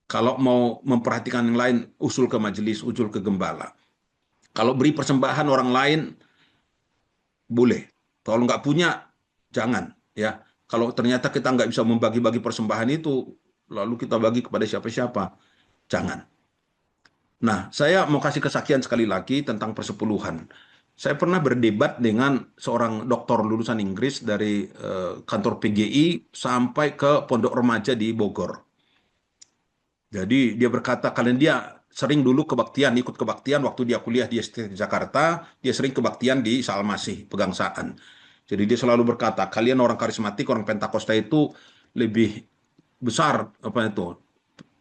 Kalau mau memperhatikan yang lain, usul ke majelis, usul ke gembala. Kalau beri persembahan orang lain, boleh. Kalau nggak punya, jangan. Ya. Kalau ternyata kita nggak bisa membagi-bagi persembahan itu, lalu kita bagi kepada siapa-siapa, jangan. Nah, saya mau kasih kesaksian sekali lagi tentang persepuluhan. Saya pernah berdebat dengan seorang doktor lulusan Inggris dari kantor PGI sampai ke pondok remaja di Bogor. Jadi dia berkata, kalian dia sering dulu kebaktian, ikut kebaktian waktu dia kuliah di Jakarta, dia sering kebaktian di Salmasih, Pegangsaan. Jadi dia selalu berkata, kalian orang karismatik, orang Pentakosta itu lebih besar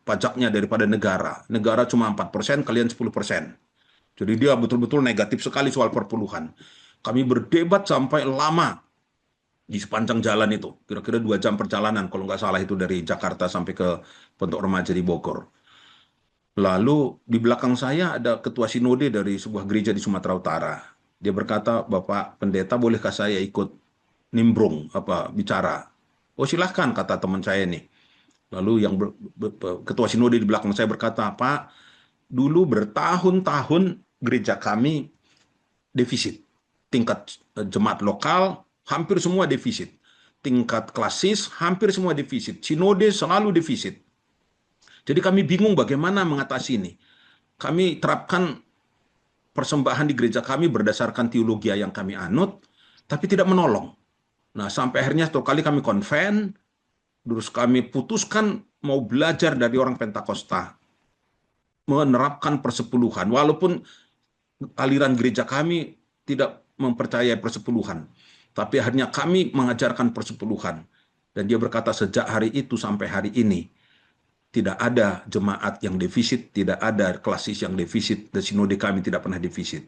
pajaknya daripada negara. Negara cuma 4%, kalian 10%. Jadi dia betul-betul negatif sekali soal perpuluhan. Kami berdebat sampai lama di sepanjang jalan itu, kira-kira 2 jam perjalanan kalau nggak salah itu dari Jakarta sampai ke pondok remaja di Bogor. Lalu di belakang saya ada ketua sinode dari sebuah gereja di Sumatera Utara. Dia berkata, Bapak Pendeta, bolehkah saya ikut nimbrung bicara? Oh silahkan, kata teman saya nih. Lalu yang ketua sinode di belakang saya berkata, Pak, dulu bertahun-tahun gereja kami defisit. Tingkat jemaat lokal hampir semua defisit. Tingkat klasis hampir semua defisit. Sinode selalu defisit. Jadi kami bingung bagaimana mengatasi ini. Kami terapkan persembahan di gereja kami berdasarkan teologi yang kami anut, tapi tidak menolong. Nah, sampai akhirnya satu kali kami konven, terus kami putuskan mau belajar dari orang Pentakosta, menerapkan persepuluhan, walaupun aliran gereja kami tidak mempercayai persepuluhan. Tapi akhirnya kami mengajarkan persepuluhan. Dan dia berkata sejak hari itu sampai hari ini, tidak ada jemaat yang defisit, tidak ada klasis yang defisit, dan sinode kami tidak pernah defisit.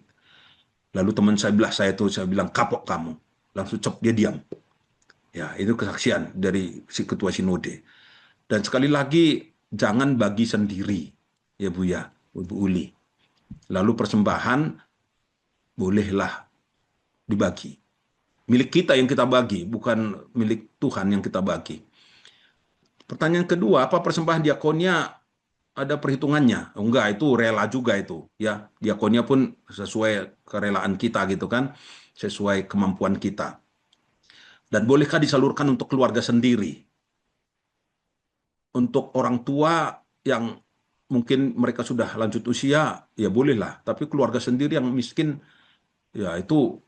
Lalu teman saya bilang, kapok kamu. Langsung dia diam. Ya, itu kesaksian dari si ketua sinode. Dan sekali lagi, jangan bagi sendiri, ya Bu ya, Bu Uli. Lalu persembahan, bolehlah dibagi. Milik kita yang kita bagi, bukan milik Tuhan yang kita bagi. Pertanyaan kedua, apa persembahan diakonia ada perhitungannya? Oh, enggak, itu rela juga itu. Ya, diakonia pun sesuai kerelaan kita gitu kan, sesuai kemampuan kita. Dan bolehkah disalurkan untuk keluarga sendiri? Untuk orang tua yang mungkin mereka sudah lanjut usia, ya bolehlah. Tapi keluarga sendiri yang miskin, ya itu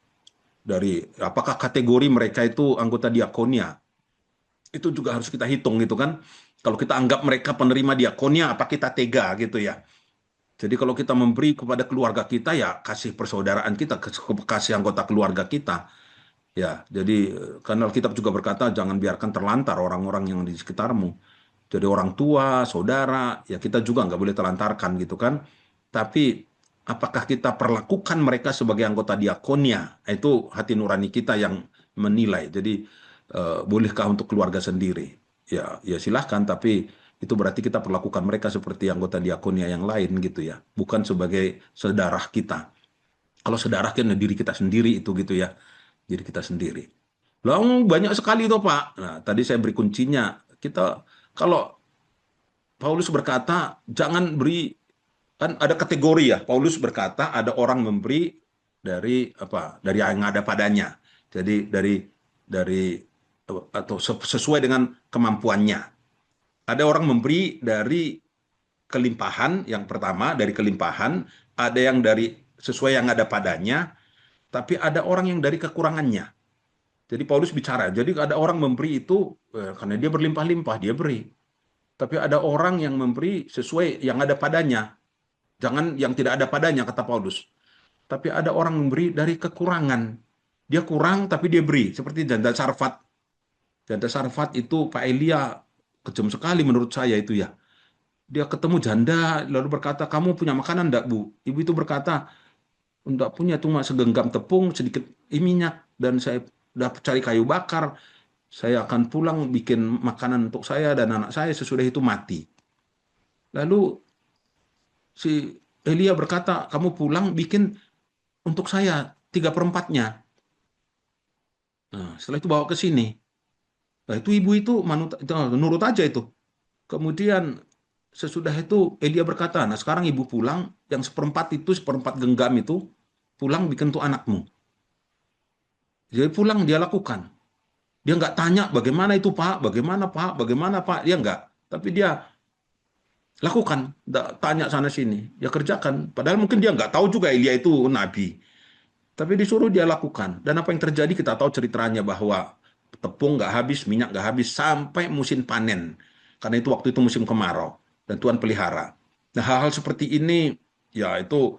dari apakah kategori mereka itu anggota diakonia? Itu juga harus kita hitung gitu kan. Kalau kita anggap mereka penerima diakonia, apa kita tega gitu ya. Jadi kalau kita memberi kepada keluarga kita, ya kasih persaudaraan kita, kasih anggota keluarga kita. Ya, jadi karena Alkitab juga berkata jangan biarkan terlantar orang-orang yang di sekitarmu. Jadi orang tua, saudara, ya kita juga nggak boleh telantarkan gitu kan. Tapi apakah kita perlakukan mereka sebagai anggota diakonia? Itu hati nurani kita yang menilai. Jadi bolehkah untuk keluarga sendiri? Ya silahkan, tapi itu berarti kita perlakukan mereka seperti anggota diakonia yang lain gitu ya. Bukan sebagai saudara kita. Kalau saudara kan diri kita sendiri itu gitu ya. Diri kita sendiri. Lalu banyak sekali itu Pak. Nah, tadi saya beri kuncinya. Kita kalau Paulus berkata jangan beri, kan ada kategori ya. Paulus berkata ada orang memberi dari apa? Dari yang ada padanya. Jadi dari atau sesuai dengan kemampuannya. Ada orang memberi dari kelimpahan, yang pertama dari kelimpahan, ada yang dari sesuai yang ada padanya, tapi ada orang yang dari kekurangannya. Jadi Paulus bicara, jadi ada orang memberi itu karena dia berlimpah-limpah, dia beri. Tapi ada orang yang memberi sesuai yang ada padanya. Jangan yang tidak ada padanya, kata Paulus. Tapi ada orang memberi dari kekurangan. Dia kurang, tapi dia beri. Seperti janda Sarfat. Janda Sarfat itu Pak Elia, kejam sekali menurut saya itu ya. Dia ketemu janda, lalu berkata, kamu punya makanan enggak, Bu? Ibu itu berkata, enggak punya, cuma segenggam tepung, sedikit minyak, dan saya udah cari kayu bakar. Saya akan pulang bikin makanan untuk saya dan anak saya, sesudah itu mati. Lalu si Elia berkata, kamu pulang bikin untuk saya 3/4-nya. Nah, setelah itu bawa ke sini. Nah, itu ibu itu nurut aja itu. Kemudian sesudah itu Elia berkata, nah sekarang ibu pulang, yang 1/4 itu, 1/4 genggam itu, pulang bikin untuk anakmu. Jadi pulang dia lakukan. Dia nggak tanya bagaimana itu Pak, bagaimana Pak, bagaimana Pak, dia nggak. Tapi dia lakukan, nggak tanya sana sini, dia kerjakan. Padahal mungkin dia nggak tahu juga Elia itu nabi. Tapi disuruh dia lakukan. Dan apa yang terjadi kita tahu ceritanya bahwa tepung nggak habis, minyak nggak habis sampai musim panen. Karena itu waktu itu musim kemarau dan Tuhan pelihara. Nah hal-hal seperti ini ya itu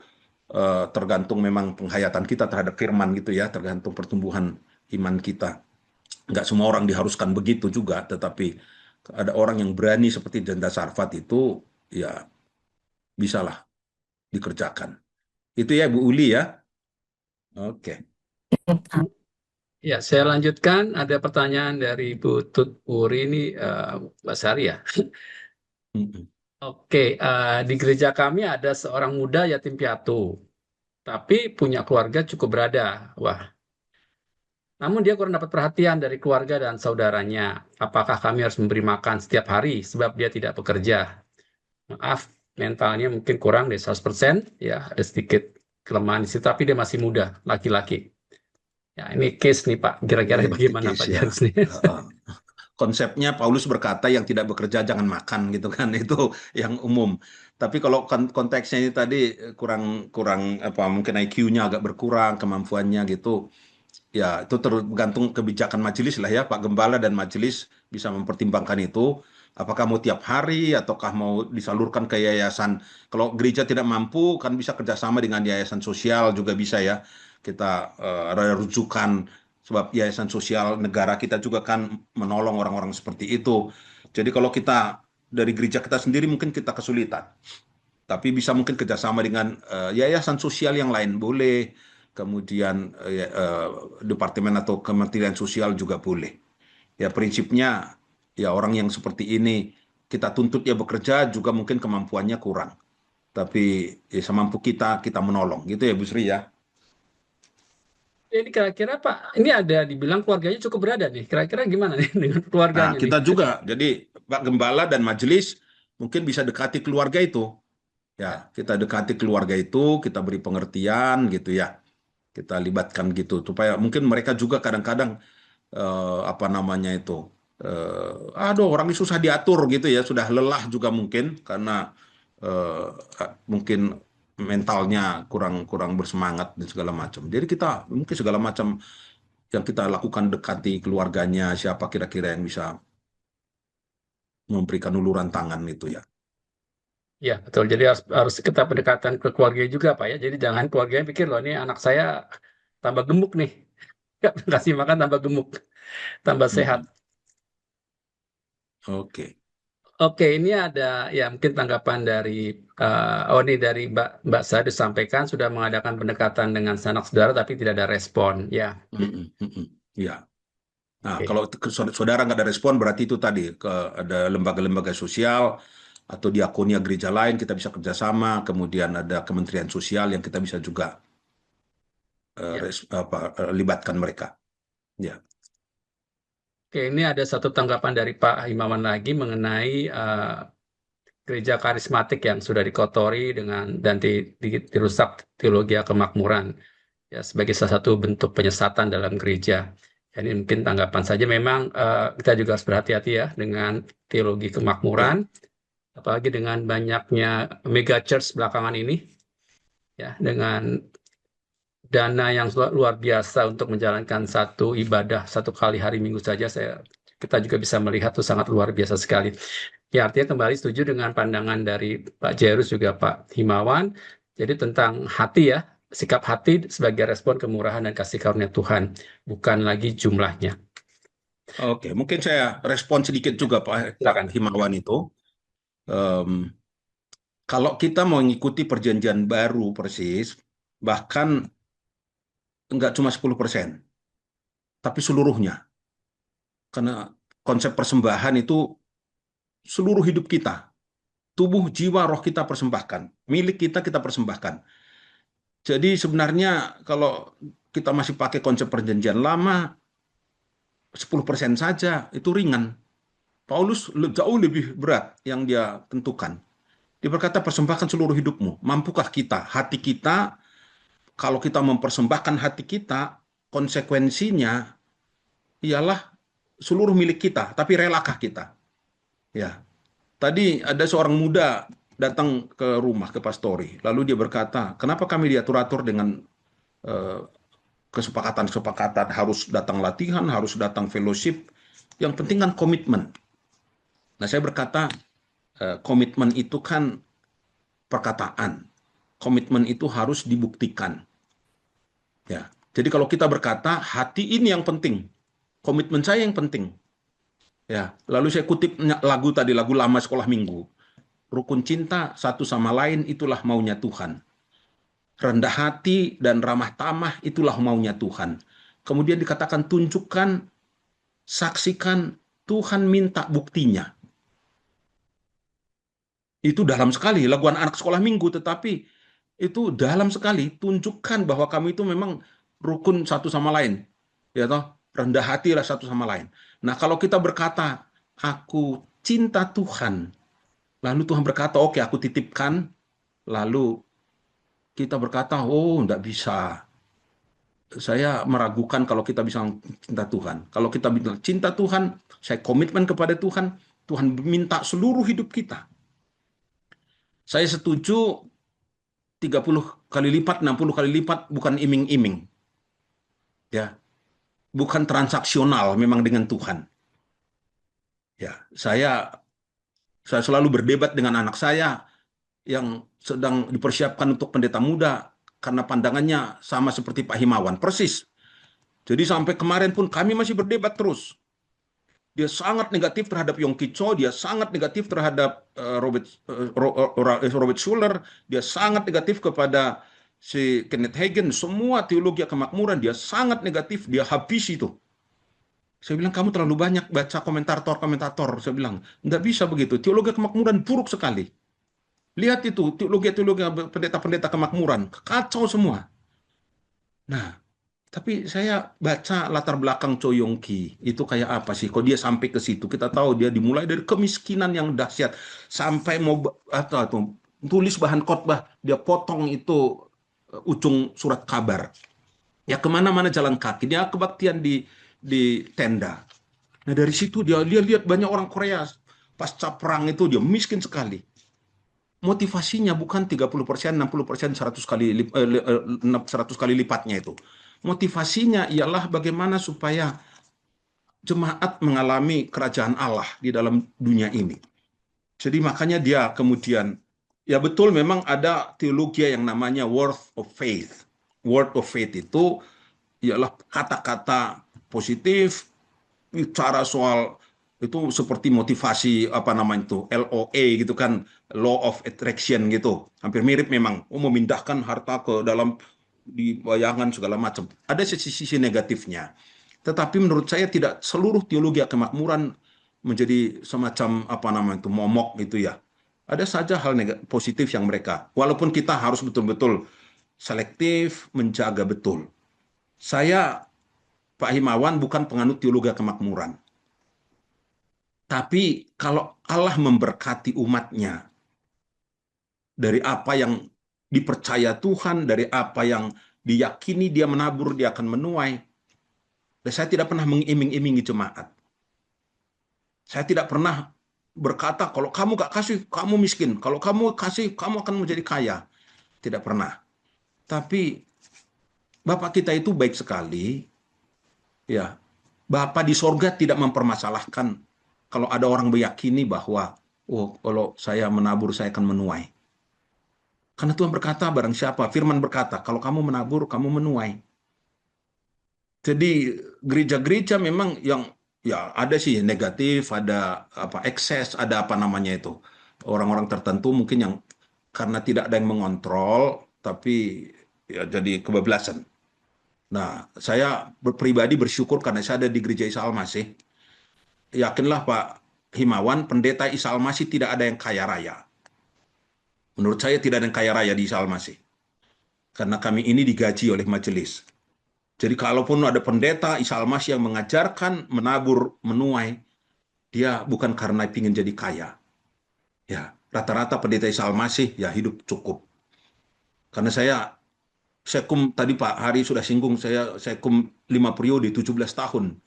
tergantung memang penghayatan kita terhadap firman gitu ya, tergantung pertumbuhan iman kita. Nggak semua orang diharuskan begitu juga, tetapi ada orang yang berani seperti janda Sarfat itu ya bisalah dikerjakan. Itu ya Bu Uli ya. Oke. Ya, saya lanjutkan. Ada pertanyaan dari Bu Tut Puri ini, Mbak Sari ya. Oke, di gereja kami ada seorang muda yatim piatu, tapi punya keluarga cukup berada. Wah, namun dia kurang dapat perhatian dari keluarga dan saudaranya. Apakah kami harus memberi makan setiap hari sebab dia tidak bekerja? Maaf, mentalnya mungkin kurang deh 100%, ya ada sedikit kelemahan di situ, tapi dia masih muda, laki-laki. Ya, ini case nih Pak, kira-kira Ini bagaimana Pak case ya. Jarus nih? Konsepnya Paulus berkata yang tidak bekerja jangan makan gitu kan, itu yang umum. Tapi kalau konteksnya ini tadi kurang apa mungkin IQ-nya agak berkurang, kemampuannya gitu. Ya, itu tergantung kebijakan majelis lah ya, Pak Gembala dan majelis bisa mempertimbangkan itu. Apakah mau tiap hari ataukah mau disalurkan ke yayasan. Kalau gereja tidak mampu kan bisa kerjasama dengan yayasan sosial juga bisa ya. Kita ada rujukan sebab yayasan sosial negara kita juga kan menolong orang-orang seperti itu. Jadi kalau kita dari gereja kita sendiri mungkin kita kesulitan. Tapi bisa mungkin kerjasama dengan yayasan sosial yang lain boleh, kemudian departemen atau kementerian sosial juga boleh. Ya prinsipnya ya orang yang seperti ini kita tuntut dia bekerja juga mungkin kemampuannya kurang. Tapi ya, semampu kita menolong gitu ya Bu Sri ya. Ini kira-kira Pak, ini ada dibilang keluarganya cukup berada nih. Kira-kira gimana nih dengan Nah keluarganya nih? kita juga jadi Pak Gembala dan majelis mungkin bisa dekati keluarga itu. Ya kita dekati keluarga itu, kita beri pengertian gitu ya. Kita libatkan gitu supaya mungkin mereka juga kadang-kadang apa namanya itu, aduh orang ini susah diatur gitu ya, sudah lelah juga mungkin karena eh, mungkin mentalnya kurang kurang bersemangat dan segala macam. Jadi kita mungkin segala macam yang kita lakukan dekati keluarganya, siapa kira-kira yang bisa memberikan uluran tangan itu ya. Ya, betul. Jadi harus kita pendekatan ke keluarga juga, Pak ya. Jadi jangan keluarganya pikir loh, ini anak saya tambah gemuk nih. Kasih makan tambah gemuk, tambah sehat. Mm-mm. Oke. Oke, ini ada ya mungkin tanggapan dari oh ini dari Mbak Sa disampaikan sudah mengadakan pendekatan dengan sanak saudara tapi tidak ada respon. Ya, Mm-mm. Mm-mm. Ya. Nah, oke. kalau saudara nggak ada respon, berarti itu tadi ada lembaga-lembaga sosial atau diakonia gereja lain kita bisa kerjasama. Kemudian ada Kementerian Sosial yang kita bisa juga Ya. libatkan mereka. Ya. Oke, ini ada satu tanggapan dari Pak Himawan lagi mengenai gereja karismatik yang sudah dikotori dengan dan dirusak teologi kemakmuran ya sebagai salah satu bentuk penyesatan dalam gereja. Ini mungkin tanggapan saja. Memang kita juga harus berhati-hati ya dengan teologi kemakmuran, Ya. apalagi dengan banyaknya mega church belakangan ini, ya dengan dana yang luar biasa untuk menjalankan satu ibadah satu kali hari Minggu saja. Kita juga bisa melihat itu sangat luar biasa sekali. Ya, artinya kembali setuju dengan pandangan dari Pak Jairus juga Pak Himawan. Jadi tentang hati ya, sikap hati sebagai respon kemurahan dan kasih karunia Tuhan, bukan lagi jumlahnya. Oke, mungkin saya respon sedikit juga Pak Silakan. Himawan itu. Em, Kalau kita mau mengikuti perjanjian baru persis, bahkan nggak cuma 10%, tapi seluruhnya. Karena konsep persembahan itu seluruh hidup kita, tubuh, jiwa, roh kita persembahkan. Milik kita kita persembahkan. Jadi sebenarnya kalau kita masih pakai konsep perjanjian lama, 10% saja itu ringan. Paulus jauh lebih berat yang dia tentukan. Dia berkata persembahkan seluruh hidupmu. Mampukah kita, hati kita, kalau kita mempersembahkan hati kita, konsekuensinya ialah seluruh milik kita, tapi relakah kita? Ya. Tadi ada seorang muda datang ke rumah ke pastori, lalu dia berkata, kenapa kami diatur-atur dengan eh, kesepakatan-kesepakatan harus datang latihan, harus datang fellowship, yang penting kan komitmen. Nah, saya berkata, komitmen itu kan perkataan. Komitmen itu harus dibuktikan. Ya. Jadi kalau kita berkata, hati ini yang penting, komitmen saya yang penting. Ya. Lalu saya kutip lagu tadi, lagu lama sekolah minggu. Rukun cinta satu sama lain itulah maunya Tuhan. Rendah hati dan ramah tamah itulah maunya Tuhan. Kemudian dikatakan tunjukkan, saksikan, Tuhan minta buktinya. Itu dalam sekali lagu anak sekolah minggu, tetapi itu dalam sekali tunjukkan bahwa kami itu memang rukun satu sama lain. Ya toh, rendah hatilah satu sama lain. Nah, kalau kita berkata aku cinta Tuhan, lalu Tuhan berkata, "Oke, aku titipkan." Lalu kita berkata, "Oh, enggak bisa. Saya meragukan kalau kita bisa cinta Tuhan. Kalau kita bilang cinta Tuhan, saya komitmen kepada Tuhan, Tuhan minta seluruh hidup kita." Saya setuju 30 kali lipat, 60 kali lipat, bukan iming-iming. Ya, bukan transaksional memang dengan Tuhan. Ya, saya selalu berdebat dengan anak saya yang sedang dipersiapkan untuk pendeta muda karena pandangannya sama seperti Pak Himawan, persis. Jadi sampai kemarin pun kami masih berdebat terus. Dia sangat negatif terhadap Yongki Cho, dia sangat negatif terhadap Robert Schuller, dia sangat negatif kepada si Kenneth Hagin, semua teologi kemakmuran dia sangat negatif, dia habis itu. Saya bilang kamu terlalu banyak baca komentator-komentator. Saya bilang nggak bisa begitu. Teologi kemakmuran buruk sekali. Lihat itu teologi-teologi pendeta-pendeta kemakmuran kacau semua. Nah, tapi saya baca latar belakang Cho Yong Ki itu kayak apa sih? Kok dia sampai ke situ? Kita tahu dia dimulai dari kemiskinan yang dahsyat sampai mau atau tulis bahan khotbah, dia potong itu ujung surat kabar. Ya kemana-mana jalan kaki. Dia kebaktian di tenda. Nah dari situ dia lihat banyak orang Korea pasca perang itu dia miskin sekali. Motivasinya bukan 30%, 60%, 100 kali lipatnya itu. Motivasinya ialah bagaimana supaya jemaat mengalami kerajaan Allah di dalam dunia ini. Jadi makanya dia kemudian, ya betul memang ada teologi yang namanya word of faith. Word of faith itu ialah kata-kata positif, bicara soal itu seperti motivasi apa namanya itu LOA gitu kan, law of attraction gitu, hampir mirip memang, memindahkan harta ke dalam di bayangan segala macam. Ada sisi-sisi negatifnya, tetapi menurut saya tidak seluruh teologi kemakmuran menjadi semacam apa namanya itu momok gitu ya. Ada saja hal positif yang mereka, walaupun kita harus betul-betul selektif, menjaga betul. Saya Pak Himawan bukan penganut teologi kemakmuran. Tapi kalau Allah memberkati umatnya dari apa yang dipercaya Tuhan, dari apa yang diyakini dia menabur, dia akan menuai. Dan saya tidak pernah mengiming-imingi jemaat. Saya tidak pernah berkata, kalau kamu gak kasih, kamu miskin. Kalau kamu kasih, kamu akan menjadi kaya. Tidak pernah. Tapi Bapak kita itu baik sekali. Ya, Bapa di sorga tidak mempermasalahkan kalau ada orang meyakini bahwa, oh, kalau saya menabur, saya akan menuai. Karena Tuhan berkata, barang siapa, firman berkata, kalau kamu menabur, kamu menuai. Jadi gereja-gereja memang yang ya ada sih negatif, ada apa ekses, ada apa namanya itu. Orang-orang tertentu mungkin yang karena tidak ada yang mengontrol, tapi ya jadi kebablasan. Nah, saya pribadi bersyukur karena saya ada di Gereja Isa Al-Masih. Yakinlah Pak Himawan, pendeta Isa Al-Masih tidak ada yang kaya raya. Menurut saya tidak ada yang kaya raya di Isa Al-Masih. Karena kami ini digaji oleh majelis. Jadi kalaupun ada pendeta Isa Al-Masih yang mengajarkan, menabur, menuai, dia bukan karena ingin jadi kaya. Ya, rata-rata pendeta Isa Al-Masih ya hidup cukup. Karena saya sekum tadi Pak Hari sudah singgung, saya sekum 5 periode, 17 tahun.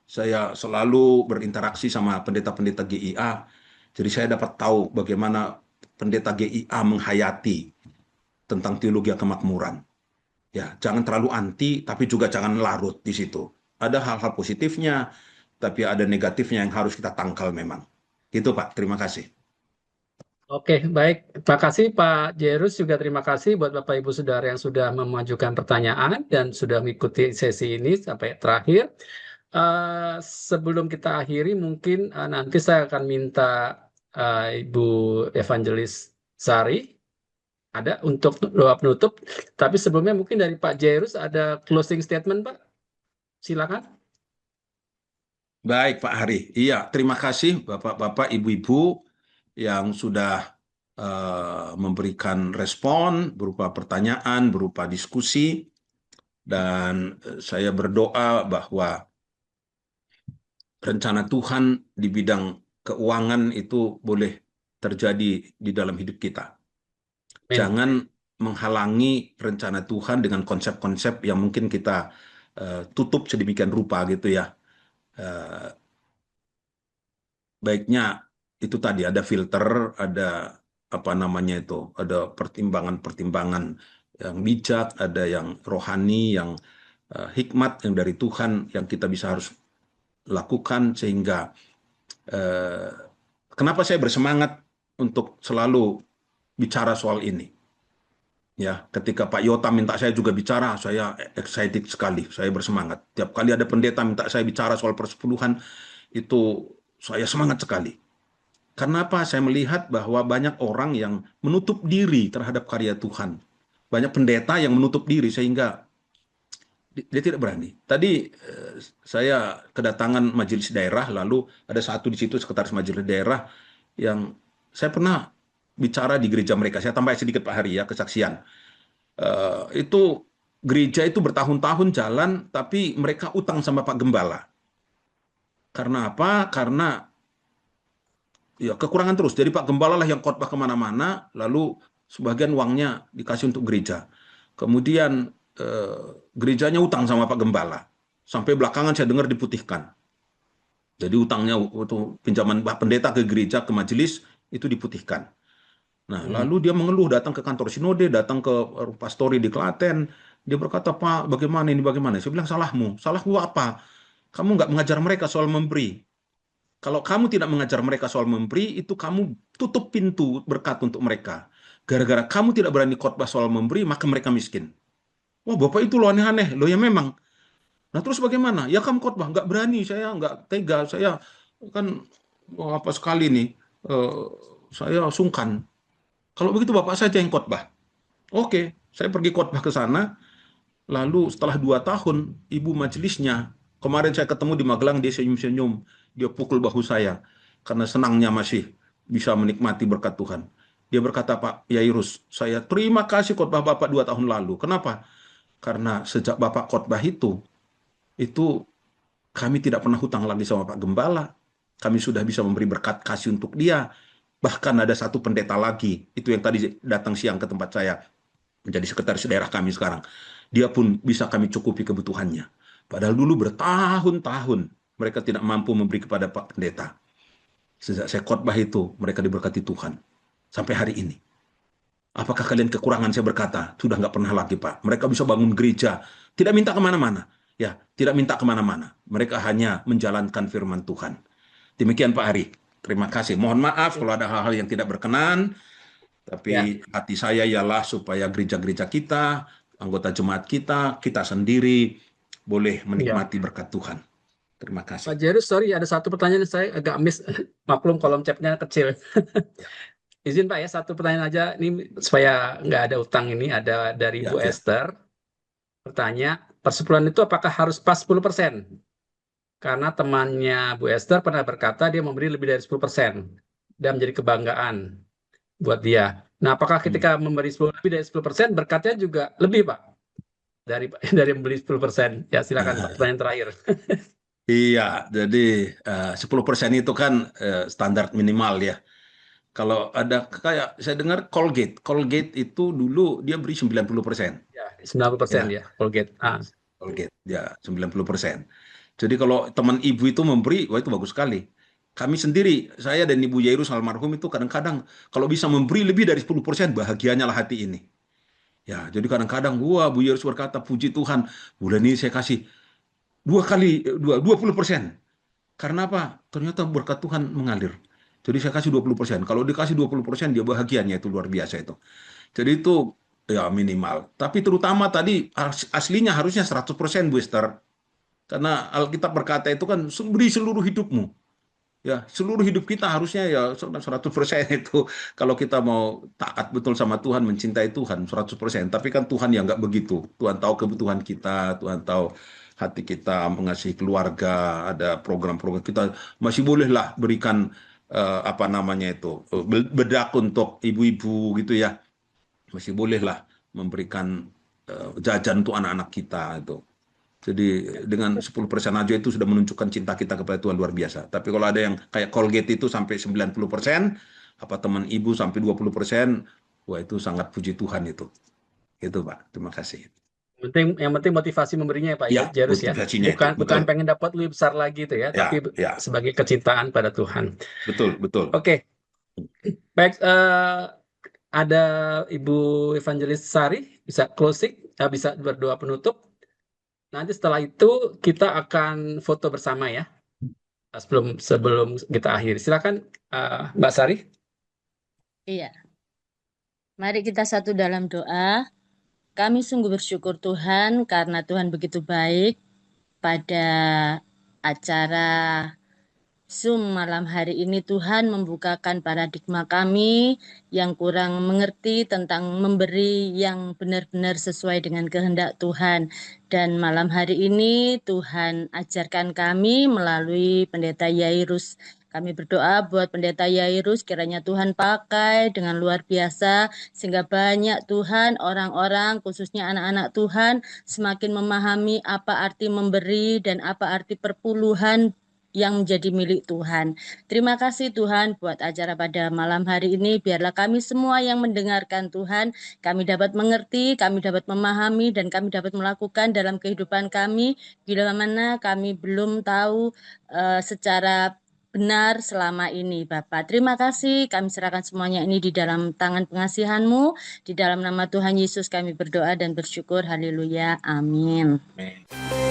Saya selalu berinteraksi sama pendeta-pendeta GIA. Jadi saya dapat tahu bagaimana pendeta GIA menghayati tentang teologi kemakmuran. Ya, jangan terlalu anti, tapi juga jangan larut di situ. Ada hal-hal positifnya, tapi ada negatifnya yang harus kita tangkal memang. Gitu Pak, terima kasih. Oke, baik. Terima kasih Pak Jairus, juga terima kasih buat Bapak Ibu Saudara yang sudah memajukan pertanyaan dan sudah mengikuti sesi ini sampai terakhir. Sebelum kita akhiri, mungkin nanti saya akan minta Ibu Evangelis Sari ada untuk doa penutup. Tapi sebelumnya mungkin dari Pak Jairus ada closing statement, Pak. Silakan. Baik Pak Hari, iya terima kasih Bapak-Bapak, Ibu-Ibu yang sudah memberikan respon berupa pertanyaan, berupa diskusi, dan saya berdoa bahwa rencana Tuhan di bidang keuangan itu boleh terjadi di dalam hidup kita. Jangan menghalangi rencana Tuhan dengan konsep-konsep yang mungkin kita tutup sedemikian rupa gitu ya. Baiknya itu tadi ada filter, ada apa namanya itu, ada pertimbangan-pertimbangan yang bijak, ada yang rohani, yang hikmat yang dari Tuhan yang kita bisa harus lakukan sehingga kenapa saya bersemangat untuk selalu bicara soal ini. Ya, ketika Pak Yota minta saya juga bicara, saya excited sekali, saya bersemangat. Tiap kali ada pendeta minta saya bicara soal persepuluhan, itu saya semangat sekali. Karena apa? Saya melihat bahwa banyak orang yang menutup diri terhadap karya Tuhan. Banyak pendeta yang menutup diri sehingga dia tidak berani. Tadi saya kedatangan majelis daerah, lalu ada satu di situ sekretaris majelis daerah yang saya pernah bicara di gereja mereka. Saya tambah sedikit Pak Hari ya, kesaksian. Itu gereja itu bertahun-tahun jalan, tapi mereka utang sama Pak Gembala. Karena apa? Karena ya kekurangan terus. Jadi Pak Gembala lah yang khotbah kemana-mana, lalu sebagian uangnya dikasih untuk gereja. Kemudian gerejanya utang sama Pak Gembala. Sampai belakangan saya dengar diputihkan. Jadi utangnya waktu pinjaman pendeta ke gereja, ke majelis, itu diputihkan. Nah, lalu dia mengeluh, datang ke kantor sinode, datang ke pastori di Klaten. Dia berkata, Pak, bagaimana ini, bagaimana? Saya bilang, salahmu. Salahku apa? Kamu nggak mengajar mereka soal memberi. Kalau kamu tidak mengajar mereka soal memberi, itu kamu tutup pintu berkat untuk mereka. Gara-gara kamu tidak berani khotbah soal memberi, maka mereka miskin. Wah, Bapak itu loh aneh-aneh. Loh ya memang. Nah, terus bagaimana? Ya kamu khotbah. Nggak berani, saya nggak tega. Saya kan apa sekali nih. eh, saya sungkan. Kalau begitu Bapak saja yang khotbah. Oke, saya pergi khotbah ke sana. Lalu setelah 2 tahun, ibu majelisnya, kemarin saya ketemu di Magelang, dia senyum-senyum. Dia pukul bahu saya. Karena senangnya masih bisa menikmati berkat Tuhan. Dia berkata, Pak Yairus, saya terima kasih khotbah Bapak 2 tahun lalu. Kenapa? Karena sejak Bapak khotbah itu kami tidak pernah hutang lagi sama Pak Gembala. Kami sudah bisa memberi berkat kasih untuk dia. Bahkan ada satu pendeta lagi, itu yang tadi datang siang ke tempat saya, menjadi sekretaris daerah kami sekarang. Dia pun bisa kami cukupi kebutuhannya. Padahal dulu bertahun-tahun mereka tidak mampu memberi kepada Pak Pendeta. Sejak saya khotbah itu, mereka diberkati Tuhan. Sampai hari ini. Apakah kalian kekurangan? Saya berkata, sudah nggak pernah lagi Pak. Mereka bisa bangun gereja, tidak minta kemana-mana. Ya, tidak minta kemana-mana. Mereka hanya menjalankan firman Tuhan. Demikian Pak Ari. Terima kasih. Mohon maaf kalau ada hal-hal yang tidak berkenan. Ya, Tapi hati saya ialah supaya gereja-gereja kita, anggota jemaat kita, kita sendiri boleh ya. menikmati berkat Tuhan. Terima Pak kasih. Jairus, sorry, ada satu pertanyaan yang saya agak miss. Maklum kolom chatnya kecil. Ya, Izin Pak ya, satu pertanyaan aja. Ini supaya nggak ada utang ini. Ada dari ya, Bu ya. Esther. Bertanya, persepuluhan itu apakah harus pas 10%? Karena temannya Bu Esther pernah berkata dia memberi lebih dari 10%. Dan menjadi kebanggaan buat dia. Nah, apakah Hmm. ketika memberi 10, lebih dari 10%, berkatnya juga lebih Pak? Dari dari membeli 10%. Ya, silakan Pak. Pertanyaan terakhir. Iya, jadi 10% itu kan standar minimal ya. Kalau ada kayak saya dengar Colgate, Colgate itu dulu dia beri 90%. Ya, 90% Ya, ya, Colgate. Ah, Colgate ya 90%. Jadi kalau teman ibu itu memberi, wah itu bagus sekali. Kami sendiri, saya dan Ibu Yairus almarhum itu kadang-kadang kalau bisa memberi lebih dari 10%, bahagianya lah hati ini. Ya, jadi kadang-kadang gua Bu Yairus berkata, puji Tuhan, bulan ini saya kasih 20%. Karena apa? Ternyata berkat Tuhan mengalir. Jadi saya kasih 20%. Kalau dikasih 20%, dia bahagianya itu luar biasa itu. Jadi itu ya minimal. Tapi terutama tadi aslinya harusnya 100% Bu Esther. Karena Alkitab berkata itu kan beri seluruh hidupmu. Ya, seluruh hidup kita harusnya ya 100% itu. Kalau kita mau taat betul sama Tuhan, mencintai Tuhan 100%. Tapi kan Tuhan ya nggak begitu. Tuhan tahu kebutuhan kita, Tuhan tahu hati kita, mengasihi keluarga, ada program-program kita masih bolehlah berikan apa namanya itu bedak untuk ibu-ibu gitu ya. Masih bolehlah memberikan jajan untuk anak-anak kita itu. Jadi dengan 10% aja itu sudah menunjukkan cinta kita kepada Tuhan luar biasa. Tapi kalau ada yang kayak Colgate itu sampai 90%, apa teman ibu sampai 20%, wah itu sangat puji Tuhan itu. Itu Pak, terima kasih. yang penting motivasi memberinya ya Pak Ya, Jairus ya. motivasinya itu, Bukan betul. pengen dapat lebih besar lagi itu ya, tapi Ya, ya, sebagai kecintaan pada Tuhan. betul, betul. Oke, baik. Ada Ibu Evangelis Sari bisa closing, bisa berdoa penutup. Nanti setelah itu kita akan foto bersama ya. Sebelum sebelum kita akhiri, silakan Mbak Sari. Iya, mari kita satu dalam doa. Kami sungguh bersyukur Tuhan karena Tuhan begitu baik pada acara Zoom malam hari ini. Tuhan membukakan paradigma kami yang kurang mengerti tentang memberi yang benar-benar sesuai dengan kehendak Tuhan. Dan malam hari ini Tuhan ajarkan kami melalui Pendeta Yairus. Kami berdoa buat Pendeta Yairus, kiranya Tuhan pakai dengan luar biasa, sehingga banyak Tuhan, orang-orang, khususnya anak-anak Tuhan, semakin memahami apa arti memberi dan apa arti perpuluhan yang menjadi milik Tuhan. Terima kasih Tuhan buat acara pada malam hari ini. Biarlah kami semua yang mendengarkan Tuhan, kami dapat mengerti, kami dapat memahami, dan kami dapat melakukan dalam kehidupan kami bila mana kami belum tahu secara benar selama ini, Bapak. Terima kasih, kami serahkan semuanya ini di dalam tangan pengasihan-Mu. Di dalam nama Tuhan Yesus kami berdoa dan bersyukur. Haleluya. Amin. Amin.